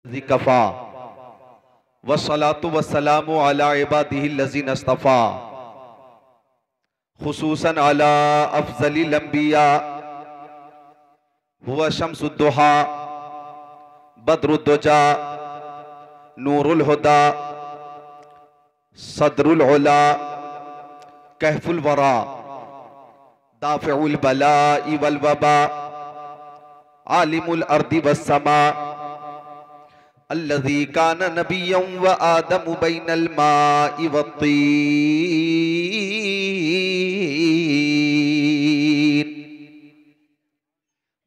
Kaffa वस्सलातु वस्सलामु अला इबादिहिल्लज़ीना इस्तफ़ा खुसूसन अला अफ़ज़लिल अंबिया हुवा शम्सुद्दुहा बद्रुद्दुजा नूरुल हुदा सदरुल उला कहफुल वरा दाफ़िउल बलाइ वल वबा आलिमुल अर्दि वस्समा अल्लज़ी कान नबिय्यन व आदमु बैनल माइ वत्तीन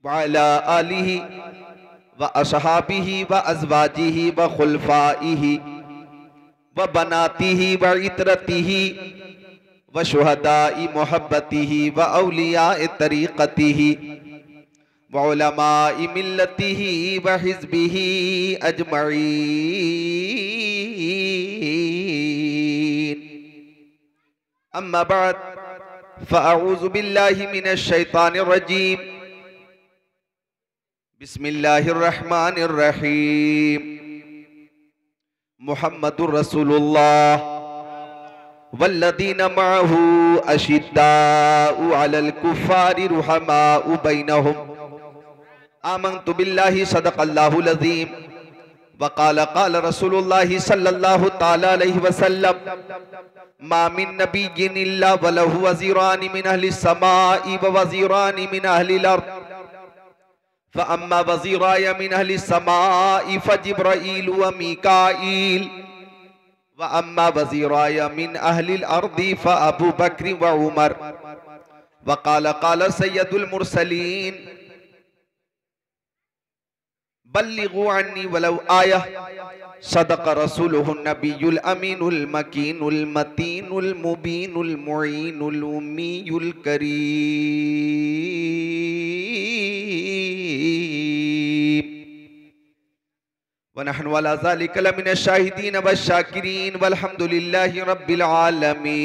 व अला आलिहि व अस्हाबिहि व अज़वाजिहि व खुलफाइहि व बनातिहि व इतरतिहि व शुहदाइ मुहब्बतिहि व औलियाए तरीक़तिहि व उलमाए मिल्लतिहि व हिज़्बिहि अजमईन। अम्मा बाद फ़अऊज़ु बिल्लाहि मिनश शैतानिर रजीम। बिस्मिल्लाहिर रहमानिर रहीम। मुहम्मदुर रसूलुल्लाह वल्लज़ीना मअहू अशिद्दाउ अलल कुफ़्फ़ारि रुहमाउ बैनहुम आमन्तु बिल्लाहि सदक़ल्लाहुल अज़ीम व क़ाल रसूलुल्लाहि सल्लल्लाहु तआला अलैहि वसल्लम मा मिन नबिय्यिन इल्ला व लहु वज़ीरानि मिन अहलिस समाइ व वज़ीरानि मिन अहलिल अर्द फ़अम्मा वज़ीराय मिन अहलिस समाइ फ़जिब्राईल व मीकाईल व अम्मा वज़ीराय मिन अहलिल अर्दि फ़अबू बक्र व उमर व क़ाल सय्यदुल मुरसलीन बल्लिगू अन्नी वलौ आया सदक़ रसूलुहुन नबियुल अमीनुल मकीनुल मतीनुल मुबीनुल मुईनुल उम्मीयुल करीम व नहनु अला ज़ालिका लमिनश शाहिदीन वश शाकिरीन वल्हम्दुलिल्लाहि रब्बिल आलमीन।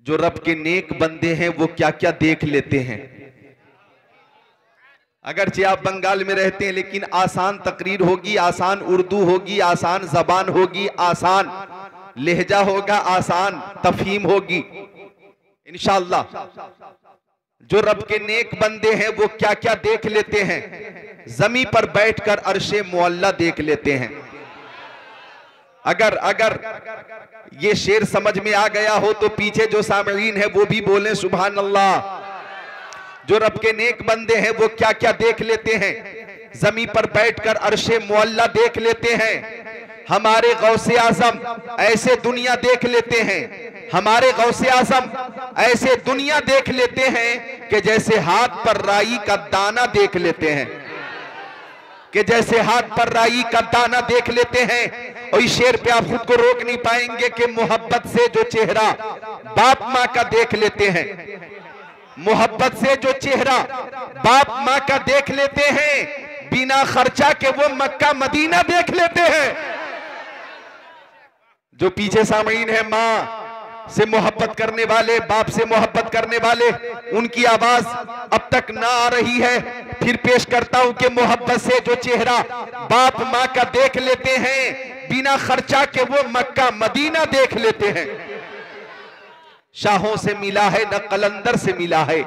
जो रब के नेक बंदे हैं वो क्या क्या देख लेते हैं। अगरचे आप बंगाल में रहते हैं लेकिन आसान तकरीर होगी, आसान उर्दू होगी, आसान जबान होगी, आसान लहजा होगा, आसान तफहीम होगी इंशाअल्लाह। जो रब के नेक बंदे हैं वो क्या क्या देख लेते हैं। जमी पर बैठकर अर्शे मुअल्ला देख लेते हैं। अगर ये शेर समझ में आ गया हो तो पीछे जो सामईन है वो भी बोलें सुभान अल्लाह। जो रब के नेक बंदे हैं वो क्या क्या देख लेते हैं। जमी पर बैठकर अर्शे मुअल्ला देख लेते हैं। हमारे गौसे आज़म ऐसे दुनिया देख लेते हैं। हमारे गौसे आज़म ऐसे दुनिया देख लेते हैं कि जैसे हाथ पर राई का दाना देख लेते हैं, कि जैसे हाथ पर राई का दाना देख लेते हैं। और इस शेर पे आप खुद को रोक नहीं पाएंगे कि मोहब्बत से जो चेहरा बाप माँ का देख लेते हैं, मोहब्बत से जो चेहरा बाप माँ का देख लेते हैं, बिना खर्चा के वो मक्का मदीना देख लेते हैं। जो पीछे सामईन है माँ से मोहब्बत करने वाले, बाप से मोहब्बत करने वाले, उनकी आवाज अब तक ना आ रही है। फिर पेश करता हूं कि मोहब्बत से जो चेहरा बाप माँ का देख लेते हैं, बिना खर्चा के वो मक्का मदीना देख लेते हैं। शाहों से मिला है न कलंदर से मिला है,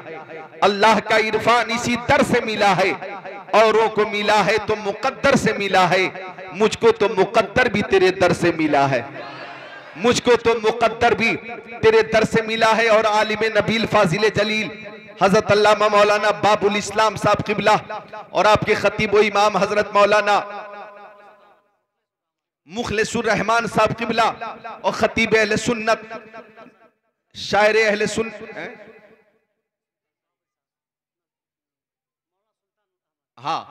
अल्लाह का इरफान इसी दर से मिला है। औरों को मिला है तो मुकद्दर से मिला है, मुझको तो मुकद्दर भी तेरे दर से मिला है, मुझको तो मुकद्दर भी तेरे दर से मिला है। और आलिम नबील फाजिल जलील हजरत अल्लामा मौलाना बाबुल इस्लाम साहब किबला और आपके खतीब व इमाम हजरत मौलाना मुखलिसुर रहमान साहब किबला और खतीब अहले सुन्नत, शायर अहले सुन्नत, हाँ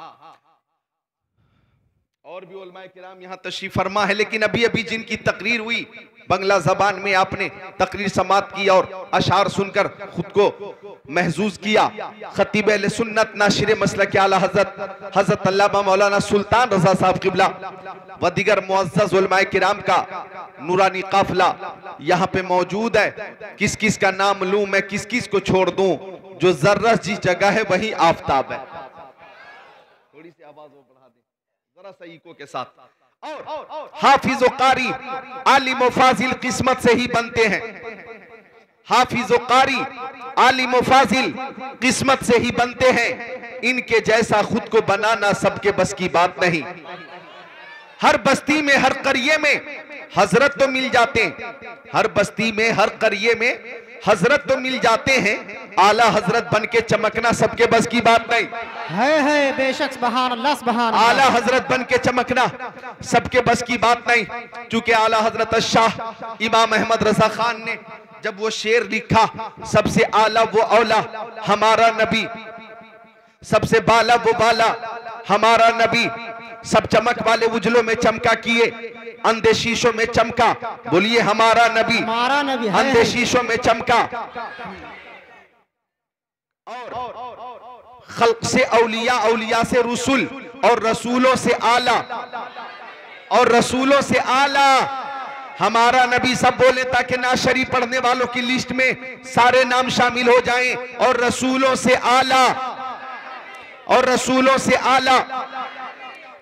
और भी उलमाए किराम यहाँ तशरीफ फरमा है। लेकिन अभी अभी जिनकी तकरीर हुई बंगला जबान में, आपने तकरीर समात की और अशार सुनकर खुद को महजूज किया। खतीब अहले सुन्नत नाशिर मसलक आला हजरत अल्लामा मौलाना सुल्तान रजा साहब किबला व दीगर मुअज़्ज़ज़ उलमाए किराम का नूरानी काफिला यहाँ पे मौजूद है। किस किस का नाम लूं मैं, किस किस को छोड़ दूं। जो जर्रा जिस जगह है वही आफताब है। थोड़ी सी आवाज वो बढ़ा दें जरा सा इको के साथ। और हाफिज कारी आलिम फाजिल किस्मत से ही बनते हैं। हाफिज कारी आलिम फाजिल किस्मत से ही बनते हैं। इनके जैसा खुद को बनाना सबके बस की बात नहीं। हर बस्ती में हर करिए में हजरत तो मिल जाते हैं, हर बस्ती में हर करिए में हजरत तो मिल जाते हैं। आला हजरत बन के चमकना सबके बस की बात नहीं है बेशक। सुभान अल्लाह, सुभान अल्लाह। आला हजरत बन के चमकना सबके बस की बात नहीं। क्योंकि आला हजरत शाह इमाम अहमद रजा खान ने जब वो शेर लिखा, सबसे आला वो औला हमारा नबी, सबसे बाला वो बाला हमारा नबी, सब चमक वाले उजलों में चमका किए, अंधे शीशों में चमका, बोलिए हमारा नबी, हमारा नबी अंधे शीशों में चमका। और खल्क से औलिया, औलिया से रसूल, और रसूलों से आला, और रसूलों से आला हमारा नबी। सब बोले ताकि ना शरीफ पढ़ने वालों की लिस्ट में सारे नाम शामिल हो जाएं। और रसूलों से आला, और रसूलों से आला।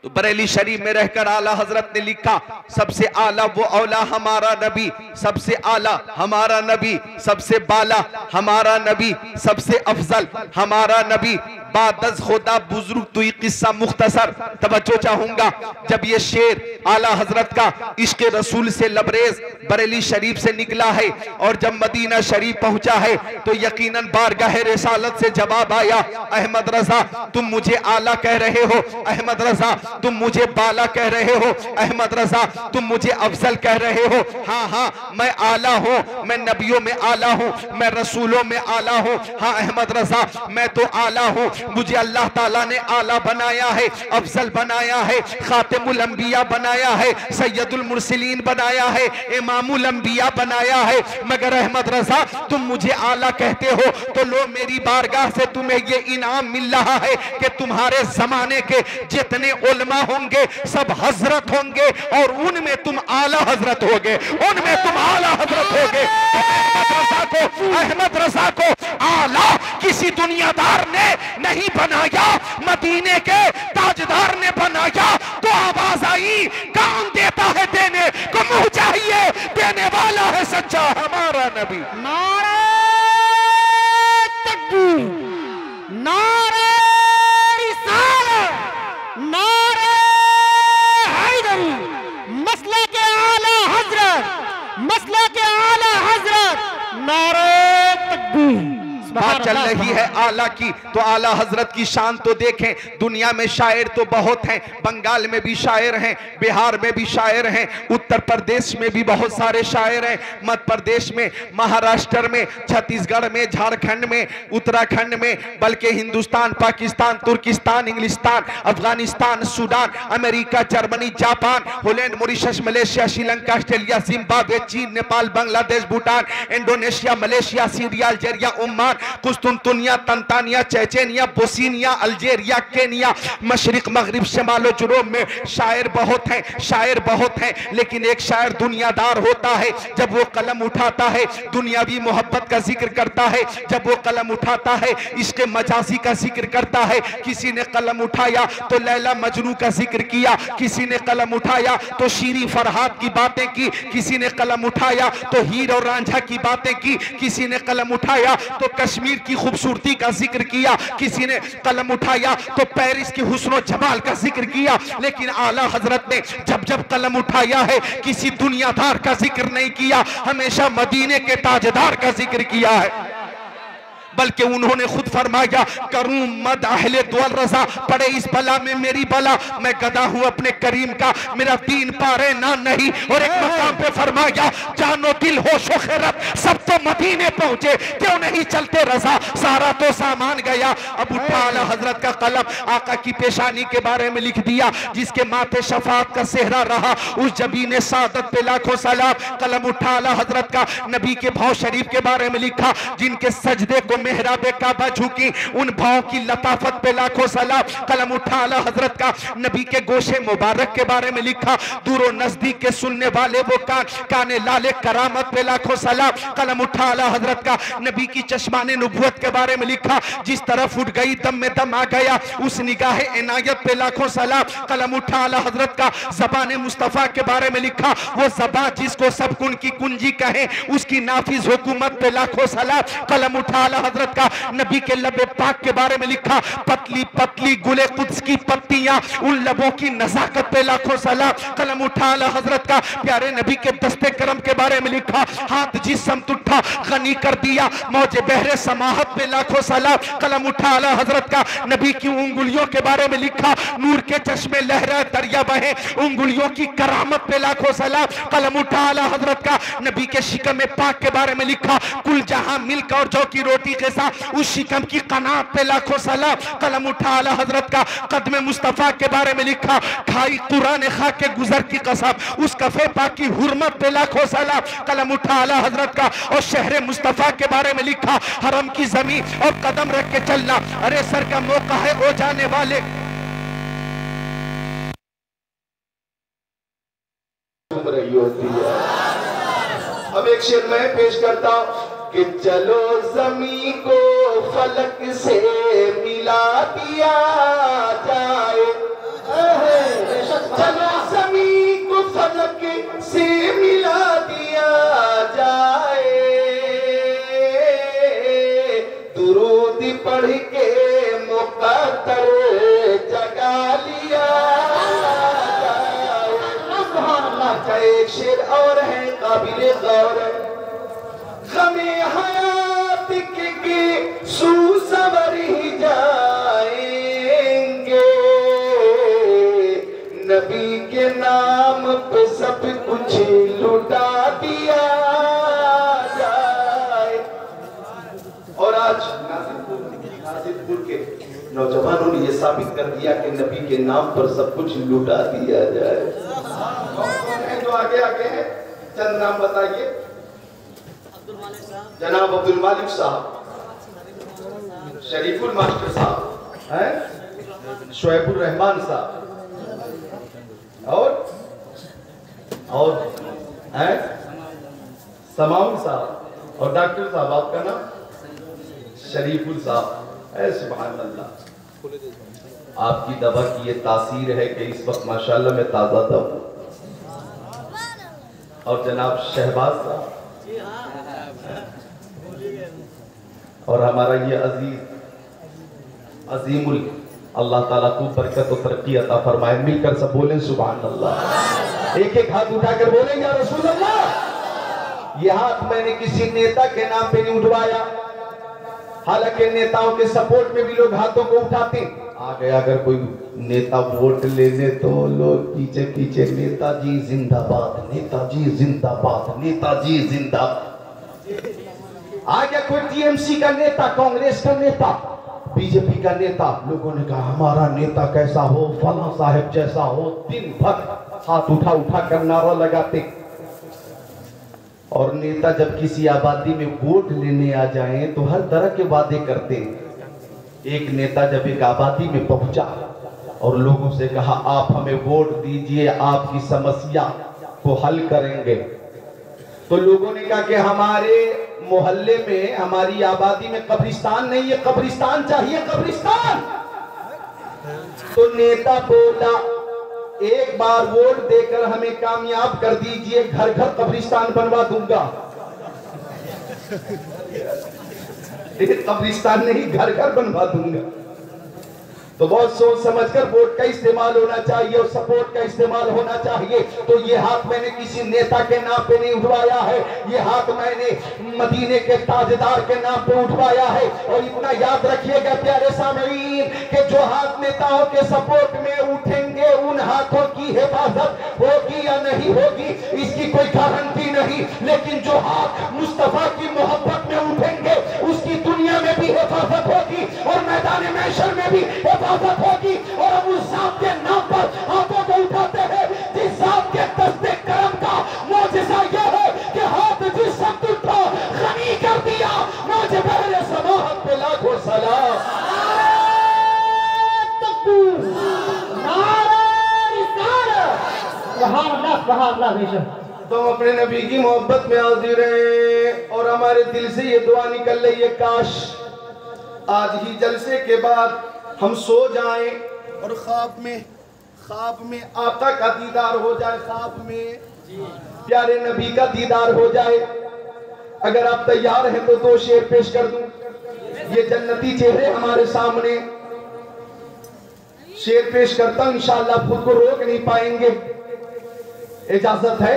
तो बरेली शरीफ में रहकर आला हजरत ने लिखा, सबसे आला वो औला हमारा नबी, सबसे आला हमारा नबी, सबसे बाला हमारा नबी, सबसे अफजल हमारा नबी, बादज खुदा बुजुर्ग तो ये किस्सा मुख्तसर। तवज्जो चाहूंगा, जब ये शेर आला हजरत का इश्क रसूल से लबरेज बरेली शरीफ से निकला है और जब मदीना शरीफ पहुंचा है तो यकीनन बारगाह रिसालत से जवाब आया, अहमद रजा तुम मुझे आला कह रहे हो, अहमद रजा तुम मुझे बाला कह रहे हो, अहमद रजा तुम मुझे अफजल कह रहे हो। हाँ हाँ मैं आला हूँ, मैं नबियों में आला हूँ, मैं रसूलों में आला हूँ। हाँ अहमद रजा मैं तो आला हूँ, मुझे अल्लाह ताला ने आला बनाया है, अफजल बनाया है, खातिमुल अंबिया बनाया है, सैयदुल मुरसलीन बनाया है, इमामुल अंबिया बनाया है। मगर अहमद रजा तुम मुझे आला कहते हो तो लो मेरी बारगाह से तुम्हें ये इनाम मिल रहा है कि तुम्हारे जमाने के जितने उलमा होंगे सब हजरत होंगे और उनमें तुम आला हजरत होगे, उनमें तुम आला हजरत होगे। अहमद रजा को आला किसी दुनियादार ने नहीं बनाया, मदीने के ताजदार ने बनाया। तो आवाज आई, काम देता है देने को मुंह चाहिए, देने वाला है सच्चा हमारा नबी। नारे तकबीर, नारे रिसालत, नारे हैदरी, मसले के आला हजरत, मसले के आला हजरत, नारे तकबीर। बात चल रही है आला की, तो आला हजरत की शान तो देखें। दुनिया में शायर तो बहुत हैं, बंगाल में भी शायर हैं, बिहार में भी शायर हैं, उत्तर प्रदेश में भी बहुत सारे शायर हैं, मध्य प्रदेश में, महाराष्ट्र में, छत्तीसगढ़ में, झारखंड में, उत्तराखंड में, बल्कि हिंदुस्तान, पाकिस्तान, तुर्किस्तान, इंग्लिस्तान, Afghanistan, Sudan, America, Germany, Japan, Holland, Mauritius, Malaysia, Sri Lanka, Australia, Zimbabwe, चीन, Nepal, Bangladesh, Bhutan, Indonesia, Malaysia, Syria, Algeria, Oman, कुस्तुनतुनिया, तंतानिया, चेचेनिया, बोस्निया, अल्जेरिया, केनिया, मशरिक, मगरिब, शमालो जुनूब में शायर बहुत हैं, शायर बहुत हैं। लेकिन एक शायर दुनियादार होता है, जब वो कलम उठाता है दुनियावी मोहब्बत का जिक्र करता है, जब वो कलम उठाता है इश्क मजाजी का जिक्र करता है। किसी ने कलम उठाया तो लैला मजनू का जिक्र किया, किसी ने कलम उठाया तो शीरी फरहाद की बातें की, किसी ने कलम उठाया तो हीर और रांझा की बातें की, किसी ने कलम उठाया तो कश्मीर की खूबसूरती का जिक्र किया, किसी ने कलम उठाया तो पेरिस की हुस्न जमाल का जिक्र किया। लेकिन आला हजरत ने जब जब कलम उठाया है किसी दुनियादार का जिक्र नहीं किया, हमेशा मदीने के ताजदार का जिक्र किया है। बल्कि उन्होंने खुद फरमाया, करूं मद अहले दुअल रजा, पड़े इस बला में मेरी बला, मैं गदा हूं अपने करीम का, मेरा दीन पारे ना नहीं। और एक मकाम पे फरमाया, जानो दिल होशो खैरत सब तो मदीने पहुंचे, क्यों नहीं चलते रजा, सारा तो सामान गया। अब उठा आला हजरत का कलम, आका की पेशानी के बारे में लिख दिया, जिसके माथे शफात का सेहरा रहा, उस जबीने सादत पे लाखों सलाम। कलम उठा आला हजरत का, नबी के भाव शरीफ के बारे में लिखा, जिनके सजदे को मेहराब काबा झुकी, उन भाव की लताफत पे लाखों सलाम। कलम उठा आला हजरत का, नबी के गोशे मुबारक के बारे में लिखा, दूरो नजदीक के सुनने वाले वो काने लाले करामत पे लाखों सलाम। कलम उठा आला हजरत का, नबी की चश्माने नबुवत के बारे में लिखा, जिस तरफ उठ गई दम में दम आ गया, उस निगाह इनायत पे लाखों सलाम। कलम उठा आला हजरत का, ज़बान मुस्तफ़ा के बारे में लिखा, वो ज़बान जिसको सब कुन की कुंजी कहे, उसकी नाफिज हुकूमत पे लाखों सलाम। कलम उठा आला हजरत का, नबी के लबे पाक के बारे में लिखा, पतली पतली गुले कुद्स की पत्तियां, उन लबों की नजाकत पे लाखों सलाम। कलम उठा आला हजरत का, प्यारे नबी के दस्ते करम के बारे में लिखा, हाथ जिस्म तुठा गनी कर दिया, मौजे बहरे समाहत पे लाखों सलाम। कलम उठा आला हजरत का, नबी की उंगलियों के बारे में लिखा, नूर के चश्मे लहरा दरिया बहे, उंगलियों की करामत पे लाखों सलाम। कलम उठा आला हजरत का, नबी के शिकम पाक के बारे में लिखा, कुल जहां मिल्क और जौ की रोटी के साथ उस शिकम की कनात पे लाखों सलाम। कलम उठा आला हजरत का, कदम मुस्तफा के बारे में लिखा, खाई कुरान खा के गुजर की कसम, उस कफे पाक की हुर्मत पे लाखों सलाम। कलम उठा आला हजरत का, और शहर मुस्तफा के बारे में लिखा, हरम की जमीन और कदम रख के चलना, अरे सर का मौका है ओ जाने वाले। रही होती है। अब एक शेर मैं पेश करता हूं कि चलो जमी को फलक से मिला दिया जाए, चलो जमी को फलक से मिला दिया जाए, दुरूद पढ़ के मुक़द्दर जगा लिया। एक शेर और है काबिले गौर है, गमे हयात के सुसवर ही जाएंगे, नबी के नाम पे सब कुछ लुटा दिया जाए। और आज नासिरपुर के नौजवानों ने यह साबित कर दिया कि नबी के नाम पर सब कुछ लुटा दिया जाए। जो आगे आगे हैं, चंद नाम बताइए। जनाब अब्दुल मालिक साहब, शरीफुल मास्टर साहब हैं, शोएबुर रहमान साहब, और हैं समाउल साहब, और डॉक्टर साहब आपका नाम शरीफुल साहब। ऐ सुभान अल्लाह, आपकी दवा की ये तासीर है कि इस वक्त माशाल्लाह मैं ताज़ा दम। और जनाब शहबाज साहब, और हमारा ये अजीमुल, अल्लाह ताला को बरकत और तरक्की अता फरमाए। मिलकर सब बोले सुभान अल्लाह, एक एक हाथ उठाकर बोले या रसूल अल्लाह। ये हाथ मैंने किसी नेता के नाम पे नहीं उठवाया, हालांकि नेताओं के सपोर्ट में भी लोग हाथों को उठाते। आगे अगर कोई नेता वोट लेने तो लोग पीछे पीछे नेताजी जिंदाबाद, नेताजी जिंदाबाद, नेताजी जिंदाबाद। आ गया कोई टीएमसी का नेता, कांग्रेस का नेता, बीजेपी का नेता, लोगों ने कहा हमारा नेता कैसा हो, फला साहब जैसा हो, दिन भर हाथ उठा उठा कर नारा लगाते। और नेता जब किसी आबादी में वोट लेने आ जाएं तो हर तरह के वादे करते हैं। एक नेता जब एक आबादी में पहुंचा और लोगों से कहा आप हमें वोट दीजिए, आपकी समस्या को हल करेंगे, तो लोगों ने कहा कि हमारे मोहल्ले में, हमारी आबादी में कब्रिस्तान नहीं है, कब्रिस्तान चाहिए, कब्रिस्तान। तो नेता बोला एक बार वोट देकर हमें कामयाब कर दीजिए, घर घर कब्रिस्तान बनवा दूंगा। कब्रिस्तान नहीं, घर घर बनवा दूंगा। तो बहुत सोच समझकर वोट का इस्तेमाल होना चाहिए और सपोर्ट का इस्तेमाल होना चाहिए। तो ये हाथ मैंने किसी नेता के नाम पे नहीं उठवाया है, ये हाथ मैंने मदीने के ताजदार के नाम पे उठवाया है। और इतना याद रखिएगा प्यारे सामईन कि जो हाथ नेताओं के सपोर्ट में उठेंगे उन हाथों की हिफाजत होगी या नहीं होगी इसकी कोई गारंटी नहीं, लेकिन जो हाथ मुस्तफा की मोहब्बत में उठेंगे उसकी दुनिया में भी हिफाजत होगी और मैदान महशर में भी हिफाजत होगी। और हम उस जात के नाम पर हाथों को उठाते हैं जिस जात के दस्ते करम का मौजिज़ा यह है कि हाथ जिस वक्त उठा गनी कर दिया, मौजे बहरे समाहत सुभान अल्लाह बेशक। तो हम अपने नबी की मोहब्बत में हाजिर हैं और हमारे दिल से ये दुआ निकल रही है, काश आज ही जलसे के बाद हम सो जाएं और ख्वाब में आका का दीदार हो जाए, ख्वाब में प्यारे नबी का दीदार हो जाए। अगर आप तैयार हैं तो 2 शेर पेश कर दूं। ये जन्नती चेहरे हमारे सामने, शेर पेश करता हूं, इंशाअल्लाह खुद को रोक नहीं पाएंगे। इजाजत है?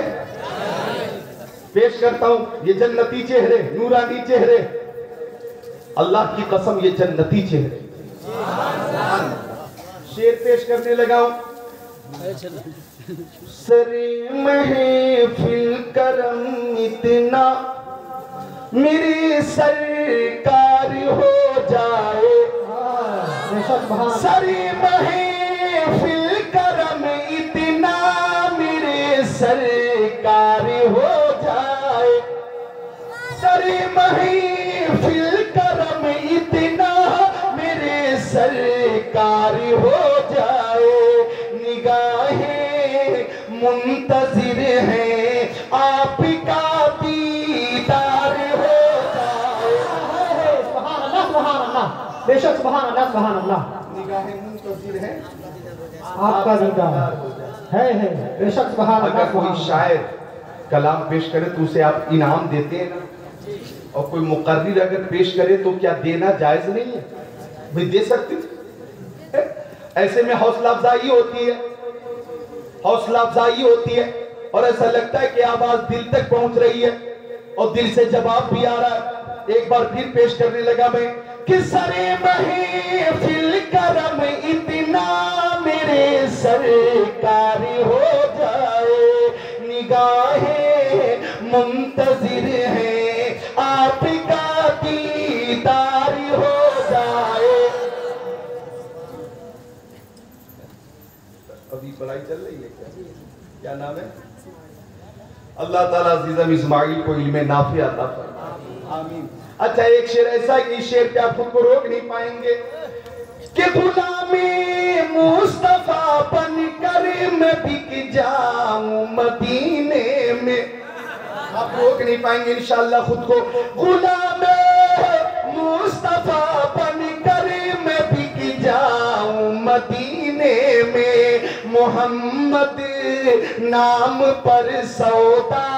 पेश करता हूं। ये जन्नती चेहरे, नूरानी चेहरे, अल्लाह की कसम ये जन्नती चेहरे। शेर पेश करने लगा हूं। सरे महफिल करम इतना मेरी सरकार हो जाए, सरे महफिल करम इतना मेरे सरकार हो जाए, सरे महफिल करम इतना मेरे सरकार हो जाए, निगाहें मुंतजिर हैं आपका दीदार हो जाए। सुभान अल्लाह सुभान अल्लाह बेशक, सुभान अल्लाह सुभान अल्लाह। निगाहें मुंतजिर हैं आपका दीदार है बेशक, सुभान अल्लाह। अगर कोई शायर कलाम पेश करे तो उसे आप इनाम देते हैं ना, और कोई मुकर्रिर अगर पेश करे तो क्या देना जायज नहीं है? भाई दे सकते हैं। ऐसे में हौसला अफजाई होती है, हौसला अफजाई होती है और ऐसा लगता है कि आवाज दिल तक पहुंच रही है और दिल से जवाब भी आ रहा है। एक बार फिर पेश करने लगा मैं कि सरे महफिल करम इतना मेरे सरकार हो जाए, निगाहें मुंतजिर हैं आपका दीदार हो जाए। अभी पढ़ाई चल रही है क्या नाम है? अल्लाह ताला अज़ीज़ इस्माइल को इल्मे नाफ़ी अता फरमाए, आमीन। अच्छा, एक शेर ऐसा कि इस शेर पे आप खुद को रोक नहीं पाएंगे कि गुलामे मुस्तफा बन कर मैं बिक जाऊं मदीने में। आप रोक नहीं पाएंगे इंशाअल्लाह खुद को। गुलामे मुस्तफा बन कर मैं बिक जाऊं मदीने में, मोहम्मद नाम पर सौदा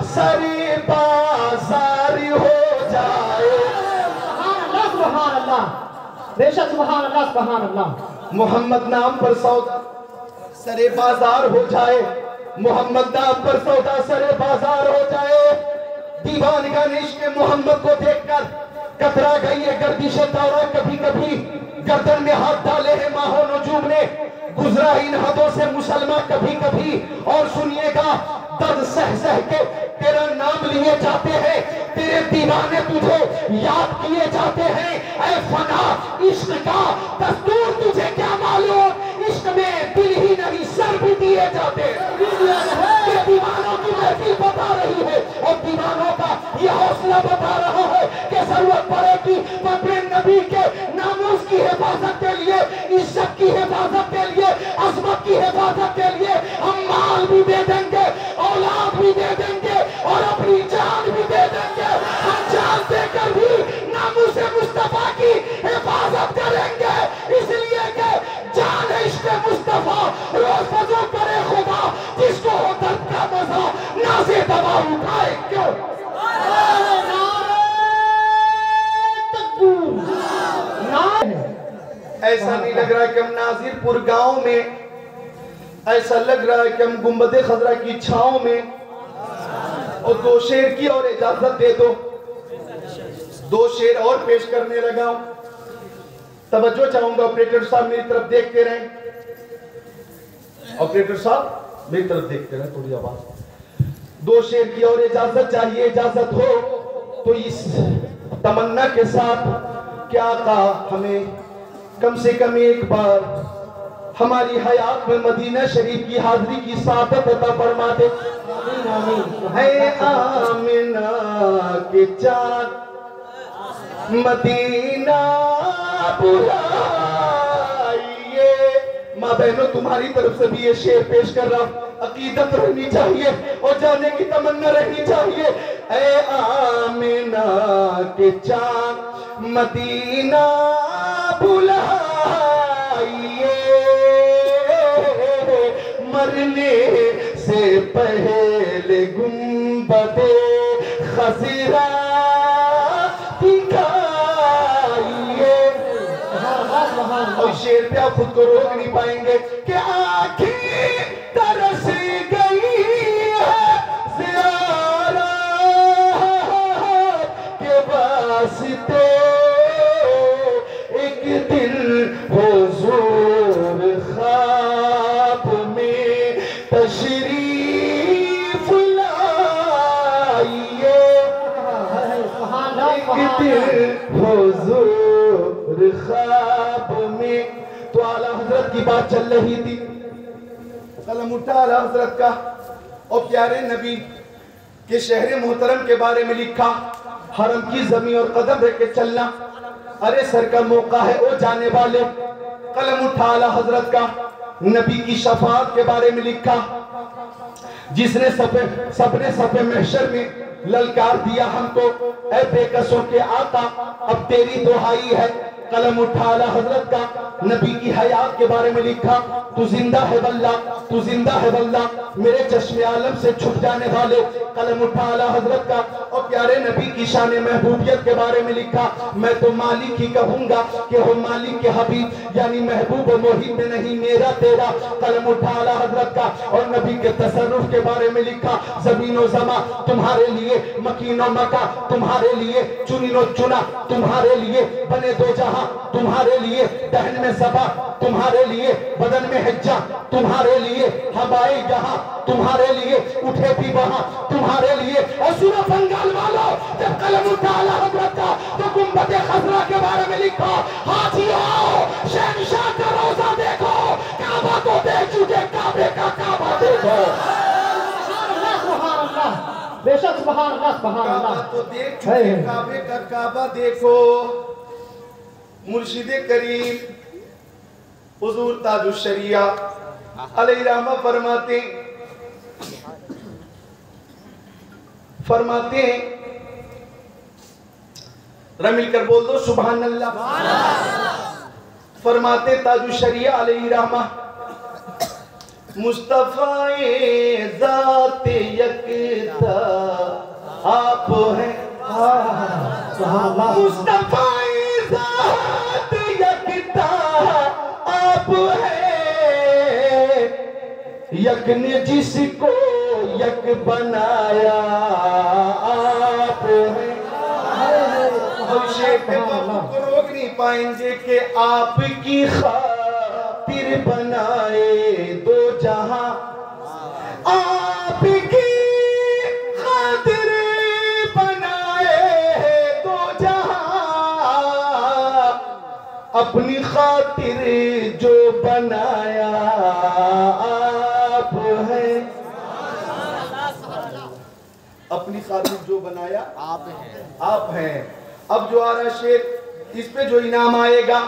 सरे बाजार हो जाए। सुभान अल्लाह बेशक, सुभान अल्लाह सुभान अल्लाह। मोहम्मद नाम पर सौदा सरे बाजार हो जाए, मोहम्मद नाम पर सौदा सरे बाजार हो जाए। दीवानगान इश्क़ मोहम्मद को देखकर कतरा गई है गर्दिश दौरा, कभी कभी गर्दन में हाथ डाले हैं माहो नजूम ने, गुजरा इन हदों से मुसलमान कभी कभी। और सुनिएगा, दर्द सह सह के तेरा नाम लिए जाते हैं, तेरे दीवाने तुझे याद किए जाते हैं। ऐ फना इश्क का दस्तूर तुझे क्या मालूम, इश्क में दिल ही नहीं सर भी दिए जाते हैं। दीवानों की महफिल बता रही है और दीवानों का यह हौसला बता रहा है कि जरूरत पड़ेगी तो अपने नबी के नामूस की हिफाजत के लिए, इज्जत की हिफाजत के लिए, अजमत की हिफाजत के लिए हम माल भी दे देंगे, औलाद भी दे देंगे और अपनी जान भी दे देंगे। हम जान देकर भी नामूस मुस्तफा की हिफाजत करेंगे, इसलिए कि जान इश्क़ मुस्तफा रोज फजू करे खुदा, जिसको हो दर्द का मजा नाज़े दवा उठाए। क्यों? ऐसा नहीं लग रहा कि हम नाजिरपुर गांव में, ऐसा लग रहा है कि हम गुंबदे खजरा की छांव में। और 2 शेर की और इजाजत दे दो, 2 शेर और पेश करने लगा हूं। तवज्जो चाहूंगा, ऑपरेटर साहब मेरी तरफ देखते रहें, ऑपरेटर साहब मेरी तरफ देखते रहें, थोड़ी आवाज। 2 शेर की और इजाजत चाहिए, इजाजत हो तो इस तमन्ना के साथ क्या कहा हमें कम से कम एक बार हमारी हयात में मदीना शरीफ की हाजिरी की सादत अता फरमा दे। है आमिना के चाँद मदीना बुलाइए। माँ बहनों, तुम्हारी तरफ से भी ये शेर पेश कर रहा हूं। अकीदत रहनी चाहिए और जाने की तमन्ना रहनी चाहिए। ऐ आमिना के चाँद मदीना बुलाइए, मरने से पहले गुंबदे खज़रा दिखाइए। और शेर पे आप खुद को रोक नहीं पाएंगे कि आँखें तरस गई है ज़ियारत के वास्ते, एक दिन हुजूर ख्वाब में तशरीफ लाइए, एक दिन हुजूर ख्वाब में। तो आला हजरत की बात चल रही थी, कलम उठा आला हजरत का और प्यारे नबी के शहर मोहतरम के बारे में लिखा, हरम की जमीन और कदम रख के चलना। अरे सर का मौका है ओ जाने वाले, कलम उठा आला हजरत का नबी की शफाअत के बारे में लिखा, जिसने सपने सफे महशर में ललकार दिया हमको, ऐ बेकसों के आका अब तेरी दुहाई है। कलम उठा आला हजरत का नबी की हयात के बारे में लिखा, तू जिंदा है वल्लाह, तू जिंदा है वल्लाह, मेरे चश्मे आलम से छुप जाने वाले। कलम उठा आला हजरत का और प्यारे नबी की शान महबूबियत के बारे में लिखा, मैं तो मालिक ही कहूंगा कि हो मालिक के हबीब, यानी महबूब मोहित में नहीं मेरा तेरा। कलम उठा आला हजरत का और नबी के तसर्रुफ के बारे में लिखा, ज़मीनो ज़मा तुम्हारे लिए, मकीनो मका तुम्हारे लिए, चुनिनो चुना तुम्हारे लिए, बने दो जहां तुम्हारे लिए, दहन में सबा तुम्हारे लिए, बदन में हिज्जा तुम्हारे लिए, हवाए यहाँ तुम्हारे लिए, उठे भी वहां तुम्हारे लिए। और सुनो बंगाल वालों, जब कलम उठा आला हजरत का तो गुंबद खज़रा के बारे में लिखा, हाजियों शहंशाह का रोजा देखो, काबा को देख चुके, काबे का काबा देखो। बेशक सुभान अल्लाह सुभान अल्लाह। काबा तो देख चुके, काबे का काबा देखो। मुर्शिद करीम हुजूर ताजुश शरिया अलैहिर्रहमा फरमाते हैं, मिलकर बोल दो सुभान अल्लाह। फरमाते ताजुश शरिया अलैहिर्रहमा, मुस्तफ़ाए ज़ाते यकता आप हैं, मुस्तफ़ाए ज़ात यकता आप हैं, यक ने जिसको यक बनाया आप हैं। शेख बाबू को रोक नहीं पाएंगे कि आपकी खातिर बनाए दो जहां, आपकी खातिर बनाए दो जहां, अपनी खातिर जो बनाया आप हैं, अपनी खातिर जो बनाया आप हैं। अब जो आ रहा शेर, इस पे जो इनाम आएगा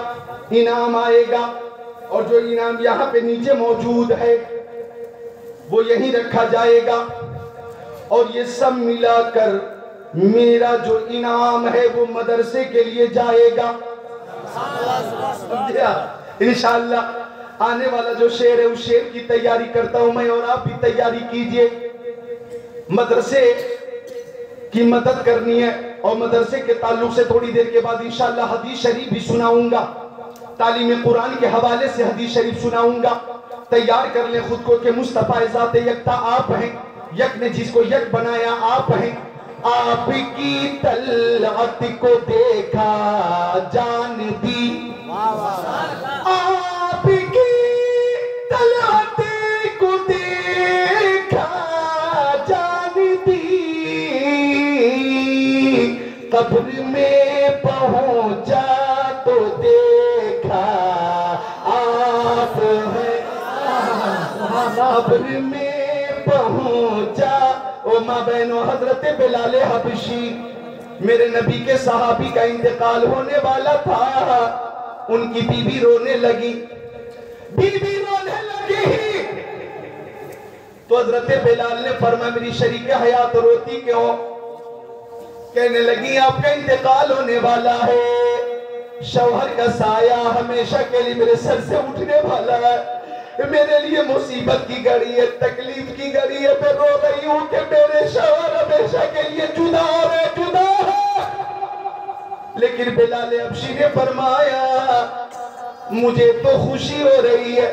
और जो इनाम यहाँ पे नीचे मौजूद है वो यहीं रखा जाएगा, और ये सब मिलाकर मेरा जो इनाम है वो मदरसे के लिए जाएगा इंशाअल्लाह। आने वाला जो शेर है उस शेर की तैयारी करता हूं मैं, और आप भी तैयारी कीजिए। मदरसे की मदद करनी है, और मदरसे के ताल्लुक से थोड़ी देर के बाद इंशाअल्लाह हदीस शरीफ भी सुनाऊंगा, तालीम कुरान के हवाले से हदीस शरीफ सुनाऊंगा। तैयार कर ले खुद को कि मुस्तफा ज़ात यकता आप हैं, यक ने जिसको यक बनाया आप हैं। आपकी तलअत को देखा जान दी, आपकी तलअत को देखा जान दी, कब्र में पहुंचा तो देखा आप हैं, कब्र में पहुंचा। ओ माँ बहनों, हजरत बिलाल हबशी मेरे नबी के सहाबी का इंतकाल होने वाला था, उनकी बीवी रोने लगी, तो हजरत बिलाल ने फरमाया मेरी शरीक हयात रोती क्यों? कहने लगी आपका इंतकाल होने वाला है, शौहर का साया हमेशा के लिए मेरे सर से उठने वाला है, मेरे लिए मुसीबत की घड़ी है, तकलीफ की घड़ी है, मैं रो रही हूँ कि मेरे शौहर हमेशा के लिए जुदा हो रहे, जुदा है। लेकिन बिलाल हबशी ने फरमाया मुझे तो खुशी हो रही है,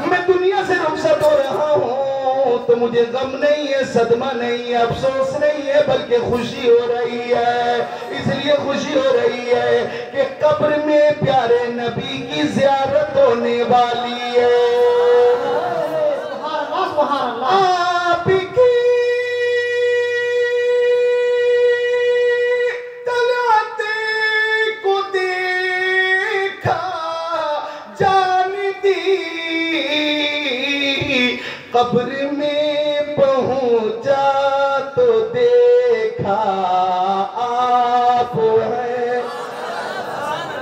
मैं दुनिया से रुखसत हो रहा हूँ तो मुझे गम नहीं है, सदमा नहीं है, अफसोस नहीं है, बल्कि खुशी हो रही है। इसलिए खुशी हो रही है कि कब्र में प्यारे नबी की ज़ियारत होने वाली है। आपकी तलवाते को देखा जान दी, कब्र में पहुंचा तो देखा आप है।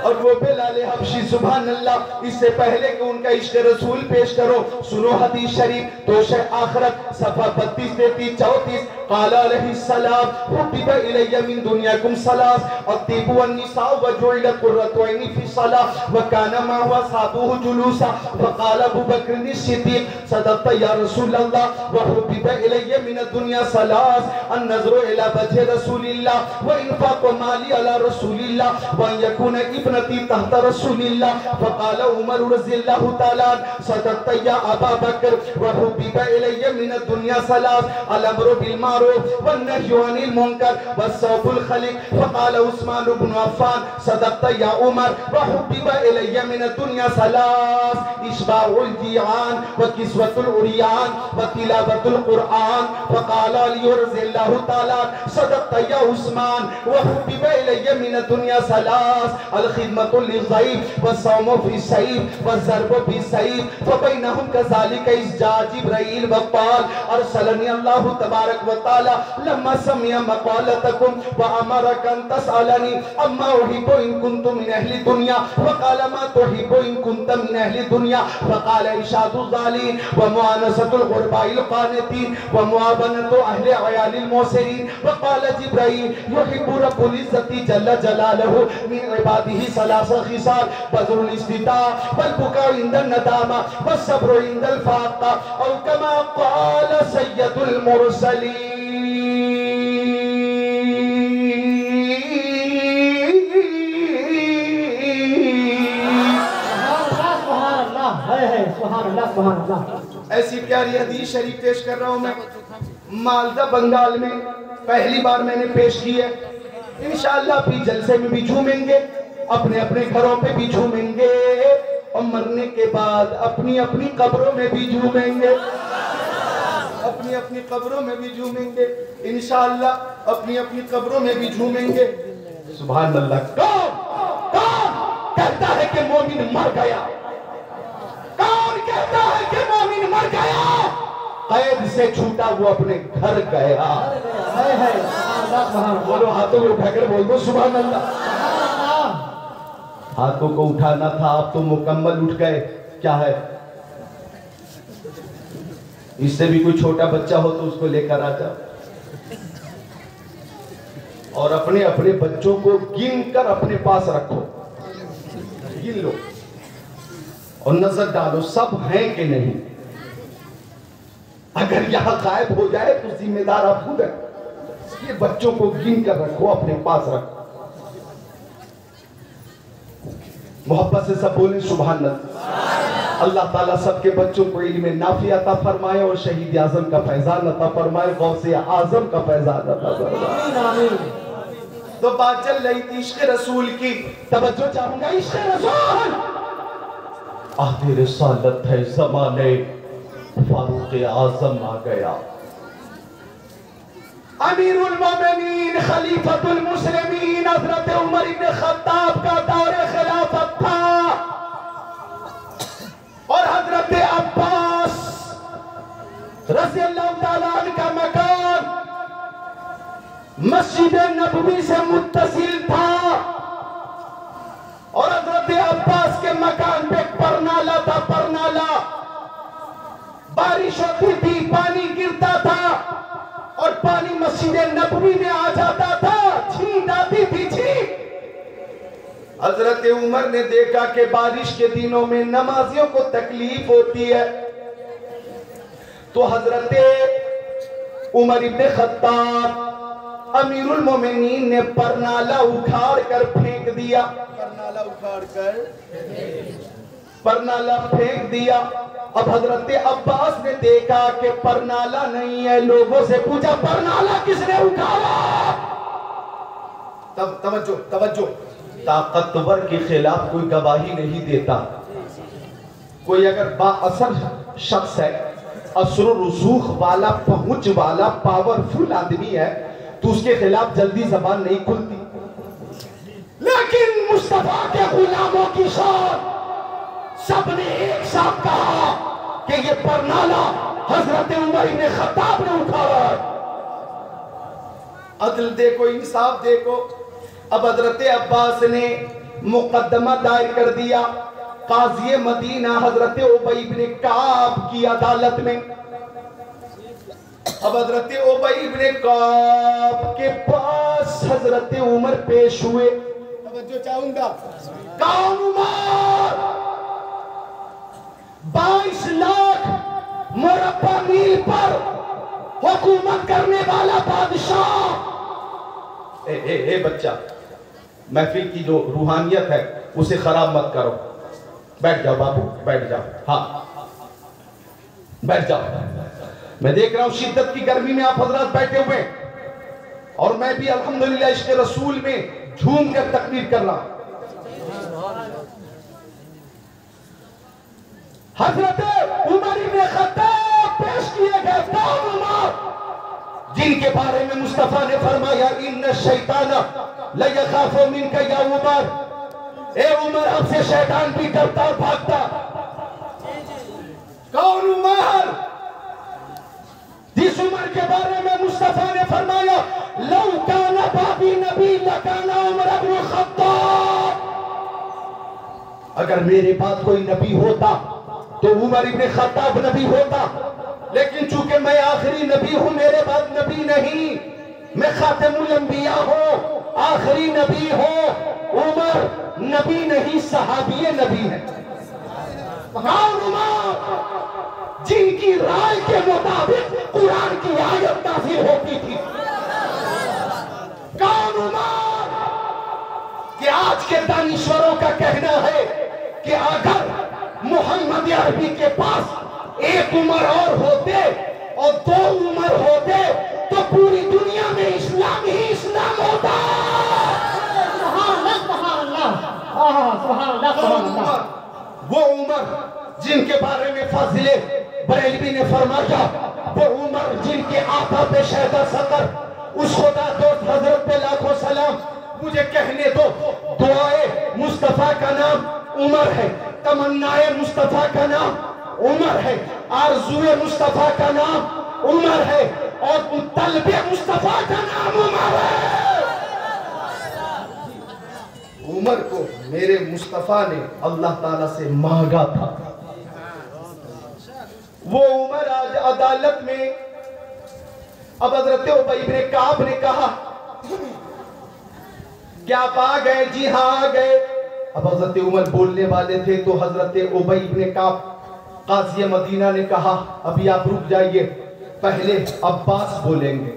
और वो बिलाल हबशी सुभान अल्लाह, इससे पहले कि उनका इश्क रसूल पेश करो सुनो हदीस शरीफ तोशे आखिरत सफा 32-33-34। क़ाल अलैहिस्सलाम हुब्बिबा इलैया मिन दुनियाकुम सलास अत्तिबु वन्निसा वजुइलत कुर्रतु ऐनी फी सलाह व काना मा हुवा साबुहु जुलूसा फ़क़ाल अबू बकर सिद्दीक़ सदक़त या रसूल अल्लाह व हुब्बिबा इलैया मिन दुनिया सलास अन नज़रु इला वजहि रसूलिल्लाह व इन्फ़ाक़ु माली अला रसूलिल्लाह व यकुन इब्नती तहत रसूलिल्लाह फ़क़ाल उमर रज़ियल्लाहु तआला सदक़त या अबा बकर व हुब्बिबा इलैया मिन दुनिया सलास अल अम्रु बिल मारूफ वन्नह्यु अनिल मुनकर वस्सौफुल खलीक फ़क़ाल उस्मान इब्न अफ़्फ़ान सदक़त या उमर व हुब्बिबा इलैया मिन दुनिया सलास इश्बाउल जियान व किस्वतुल उरियान व तिलावतुल कुरआन फ़क़ाल अली रज़ियल्लाहु तआला सदक़त या उस्मान व हुब्बिबा इलैया मिन दुनिया सलास अल खिदमतु लिज़ैफ व सौमु फी सैफ व ज़रबु फी सैफ फ़बैनहुम कज़ालिका इज़ जा जिब्राईल व क़ाल अरसलनी अल्लाहु तबारक व तआला लम्मा समिअ मक़ालतकुम व अमरक अन तसअलनी अम्मा उहिब्बु इन कुन्तु मिन अहली दुनिया फ़क़ाल मा तुहिब्बु इन कुन्त मिन अहली दुनिया फ़क़ाल इशादुज़ ज़ालिम व मुआनसतुल ग़ुरबाइल क़ानितीन व मुआवनतु अहली अयालिल मुसिरीन फ़क़ाल जिब्राईल युहिब्बु रब्बुल इज़्ज़ति जल्ल जलालहु मिन इबादिही सलासा खिसाल बज़रुल इस्तिता वल बुकाउ इंदन नदामा व सब्रु इंदल फाक़ा औ कमा क़ाल सय्यदुल मुरसलीन। ऐसी प्यारी हदीस शरीफ पेश कर रहा हूँ मैं, मालदा बंगाल में पहली बार मैंने पेश की है। इंशाअल्लाह अपनी जलसे में भी झूमेंगे, अपने अपने घरों पे भी झूमेंगे और मरने के बाद अपनी अपनी कब्रों में भी झूमेंगे, अपनी अपनी कब्रों में भी झूमेंगे इंशाअल्लाह, अपनी अपनी कब्रों में भी झूमेंगे। सुभान अल्लाह। कौन कहता है कि मोमिन मर गया? कौन कहता है कि मोमिन मर गया? कैद से छूटा वो अपने घर गया। बोलो हाथों को उठाकर बोल दो सुभान अल्लाह। हाथों को उठाना था, आप तो मुकम्मल उठ गए। क्या है, इससे भी कोई छोटा बच्चा हो तो उसको लेकर आ जाओ और अपने अपने बच्चों को गिन कर अपने पास रखो, गिन लो और नजर डालो सब हैं कि नहीं। अगर यहां गायब हो जाए तो जिम्मेदार आप खुद हैं। इसलिए बच्चों को गिन कर रखो, अपने पास रखो। मोहब्बत से सब बोले सुभान अल्लाह। अल्लाह ताला सबके बच्चों को इल्म नाफी अता फरमाए और शहीद आजम का फैजान अता फरमाए, गौसे आजम का फैजान अता फरमाए। तो बात चल रही थी इश्क रसूल की, तवज्जो चाहूंगा। इश्क रसूल आखिर रिसालत है, ज़माने फारूक आजम आ गया। अमीरुल मोमिनीन खलीफतुल मुस्लिमीन हज़रत उमर इब्न खत्ताब का दौरे खिलाफत था और हज़रत अब्बास रज़ियल्लाहु ताला अन्हु का मकान मस्जिद नबवी से मुत्तसिल था और हज़रत अब्बास के मकान पे परनाला था, परनाला बारिश होती थी, पानी गिरता था और पानी मस्जिद नबवी में आ जाता था, छींट आती थी, छींट। हजरत उमर ने देखा कि बारिश के दिनों में नमाजियों को तकलीफ होती है, तो हजरत उमर इब्ने खत्ताब अमीरुल मोमिनीन ने परनाला उखाड़ कर फेंक दिया, परनाला फेंक दिया। अब हजरत अब्बास ने देखा कि परनाला नहीं है, लोगों से पूछा परनाला किसने उखाड़ा? तब तवज्जो तवज्जो, ताकतवर के खिलाफ कोई गवाही नहीं देता। कोई अगर बाअसर शख्स है, असर रुसूख वाला, पहुंच वाला, पावरफुल आदमी है, तो उसके खिलाफ जल्दी जबान नहीं खुलती। लेकिन मुस्तफा के गुलामों की शान, सबने एक साथ कहा कि ये परनाला हजरत उमर इब्ने खत्ताब ने उठाया। अदल देखो, इंसाफ देखो। अब हजरत अब्बास ने मुकदमा दायर कर दिया काजी मदीना हजरत उबई इब्ने काब की अदालत में। अब हजरत उबई इब्ने काब के पास हजरत उमर पेश हुए। तवज्जो चाहूंगा, कौन उमर? 22 लाख मुरब्बा मील पर हुकूमत करने वाला बादशाह। ए बच्चा, महफिल की जो रूहानियत है उसे खराब मत करो। बैठ जाओ बाबू, बैठ जाओ। हाँ, बैठ जाओ। मैं देख रहा हूं शिद्दत की गर्मी में आप हजरात बैठे हुए, और मैं भी अल्हम्दुलिल्लाह इश्क़ रसूल में झूम कर तकरीर कर रहा हूं। हजरत उमर इब्ने खत्ताब पेश किए गए। कौन उमर? जिनके बारे में मुस्तफा ने फरमाया इन्न शैतान ला यखाफु मिनका या उमर। ए उमर, आपसे शैतान भी डरता और भागता। कौन उमर? जिस उमर के बारे में मुस्तफा ने फरमाया लौ काना बाबी नबी लकाना उमर इब्ने खत्ताब। अगर मेरे बाद कोई नबी होता तो उमर इब्ने खत्ताब नबी होता, लेकिन चूंकि मैं आखिरी नबी हूं, मेरे बाद नबी नहीं, मैं खातिमुल अंबिया हूं, आखिरी नबी हूं। उमर नबी नहीं, सहाबी नबी है। कौन उमर? जिनकी राय के मुताबिक कुरान की आयत नाज़िल होती थी। कौन उमर? कि आज के दानिश्वरों का कहना है कि अगर मोहम्मद अरबी के पास एक उमर और होते और 2 उमर होते तो पूरी दुनिया में इस्लाम ही इस्लाम होता। वो उमर जिनके बारे में फाजिले बरेलवी ने फरमाया, वो उमर जिनके आका पे शहदा सकर, उस खुदा दोस्त हजरत पे लाखों सलाम। मुझे कहने दो, दुआए मुस्तफा का नाम उमर है, तमन्नाए मुस्तफा का नाम उमर है, आरज़ुए मुस्तफा का नाम उमर है, और तलबे मुस्तफा का नाम उमर है। उमर को मेरे मुस्तफा ने अल्लाह ताला से मांगा था। वो उमर आज अदालत में। अब हजरत उबई इब्ने काब ने कहा क्या आप आ गए? जी हाँ आ गए। अब हजरत उमर बोलने वाले थे तो हजरत उबई इब्ने काब काज़ी मदीना ने कहा अभी आप रुक जाइए, पहले अब्बास बोलेंगे।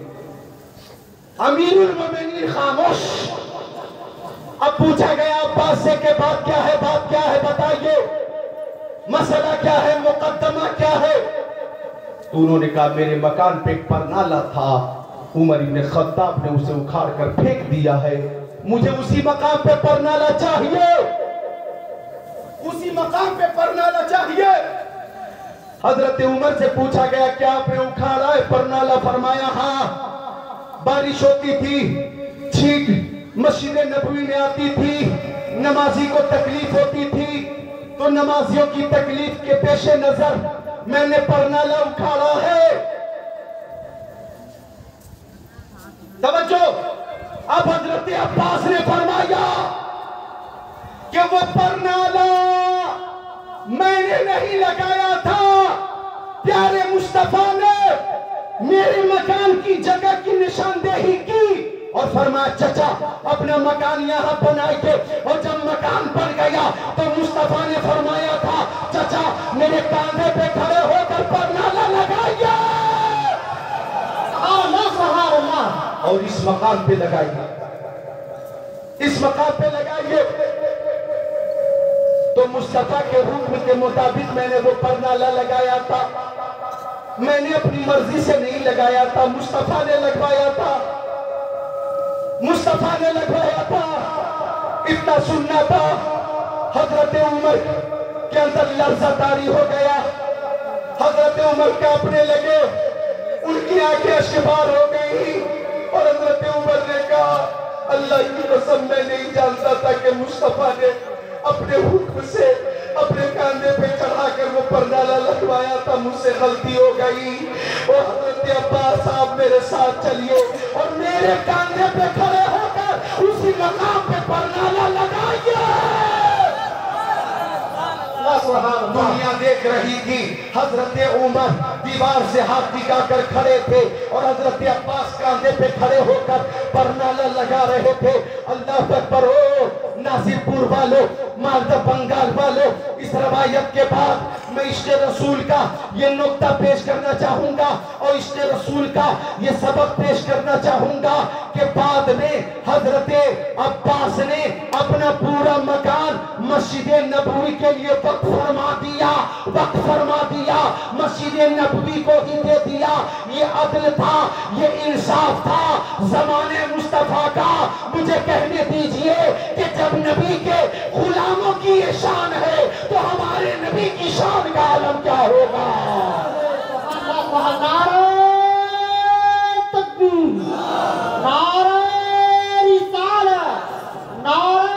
अमीरुल मोमिनीन खामोश। अब पूछा गया अब्बास से कि बात क्या है, बात क्या है, बताइए, मसला क्या है, मुकद्दमा क्या है? तो उन्होंने कहा मेरे मकान पे एक परनाला था, उमर इब्ने खत्ताब ने उसे उखाड़ कर फेंक दिया है, मुझे उसी मकाम पे परनाला चाहिए, उसी मकाम पे परनाला चाहिए। हजरत उमर से पूछा गया क्या आपने उखाड़ा है परनाला? फरमाया हाँ, बारिश होती थी, छींट मस्जिद नबवी में आती थी, नमाजी को तकलीफ होती थी, तो नमाजियों की तकलीफ के पेश नजर मैंने परनाला उखाड़ा है। तवज्जो। अब हजरत अब्बास ने फरमाया कि वो परनाला मैंने नहीं लगाया था, प्यारे मुस्तफा ने मेरे मकान की जगह की निशानदेही की और फरमाया चचा अपना मकान यहाँ बनाइए। और जब मकान बन गया तो मुस्तफा ने फरमाया था चचा मेरे कांधे पे खड़े होकर परनाला लगाइए और इस मकान पे लगाइए, इस मकान पे लगाइए। तो मुस्तफा के हुक्म के मुताबिक मैंने वो परनाला लगाया था। मैंने अपनी मर्जी से नहीं लगाया था, मुस्तफा ने लगवाया था, मुस्तफा ने लगवाया था। इतना सुनना था, हजरत उमर के अंदर लर्जा तारी हो गया। हजरत उमर कांपने लगे, उनकी आंखें अश्कबार हो गई और हजरत उमर ने कहा अल्लाह की कसम मैं नहीं जानता था कि मुस्तफा ने अपने हुक्म से अपने कांधे पे चढ़ाकर वो परनाला लगवाया था, मुझसे गलती हो गई। और हजरत अब्बास आप मेरे साथ चलिए और मेरे कांधे पे खड़े होकर उसी मकाम पे परनाला लगाइए। दुनिया देख रही थी, हजरत उमर दीवार से हाथ टिकाकर खड़े थे और हजरत अब्बास कांधे पे खड़े होकर परनाला लगा रहे थे। अल्लाह अकबर। हो नासिरपुर वालों, मालदा बंगाल वालों, इस रवायत के बाद मैं इश्क़ रसूल का ये नुक्ता पेश करना चाहूंगा और इश्क़ रसूल का ये सबक पेश करना चाहूंगा कि बाद में हजरत अब्बास ने अपना पूरा मकान मस्जिद नबवी के लिए वक्फ फरमा दिया, वक्फ फरमा दिया, मस्जिद नबवी को ही दे दिया। ये अदल था, ये इंसाफ था ज़माने मुस्तफा का। मुझे कहने दीजिए कि जब नबी के गुलामों की ये शान है तो हमारे नबी की शान का आलम क्या होगा। नारे तकबीर, नारे रिसालत, नारे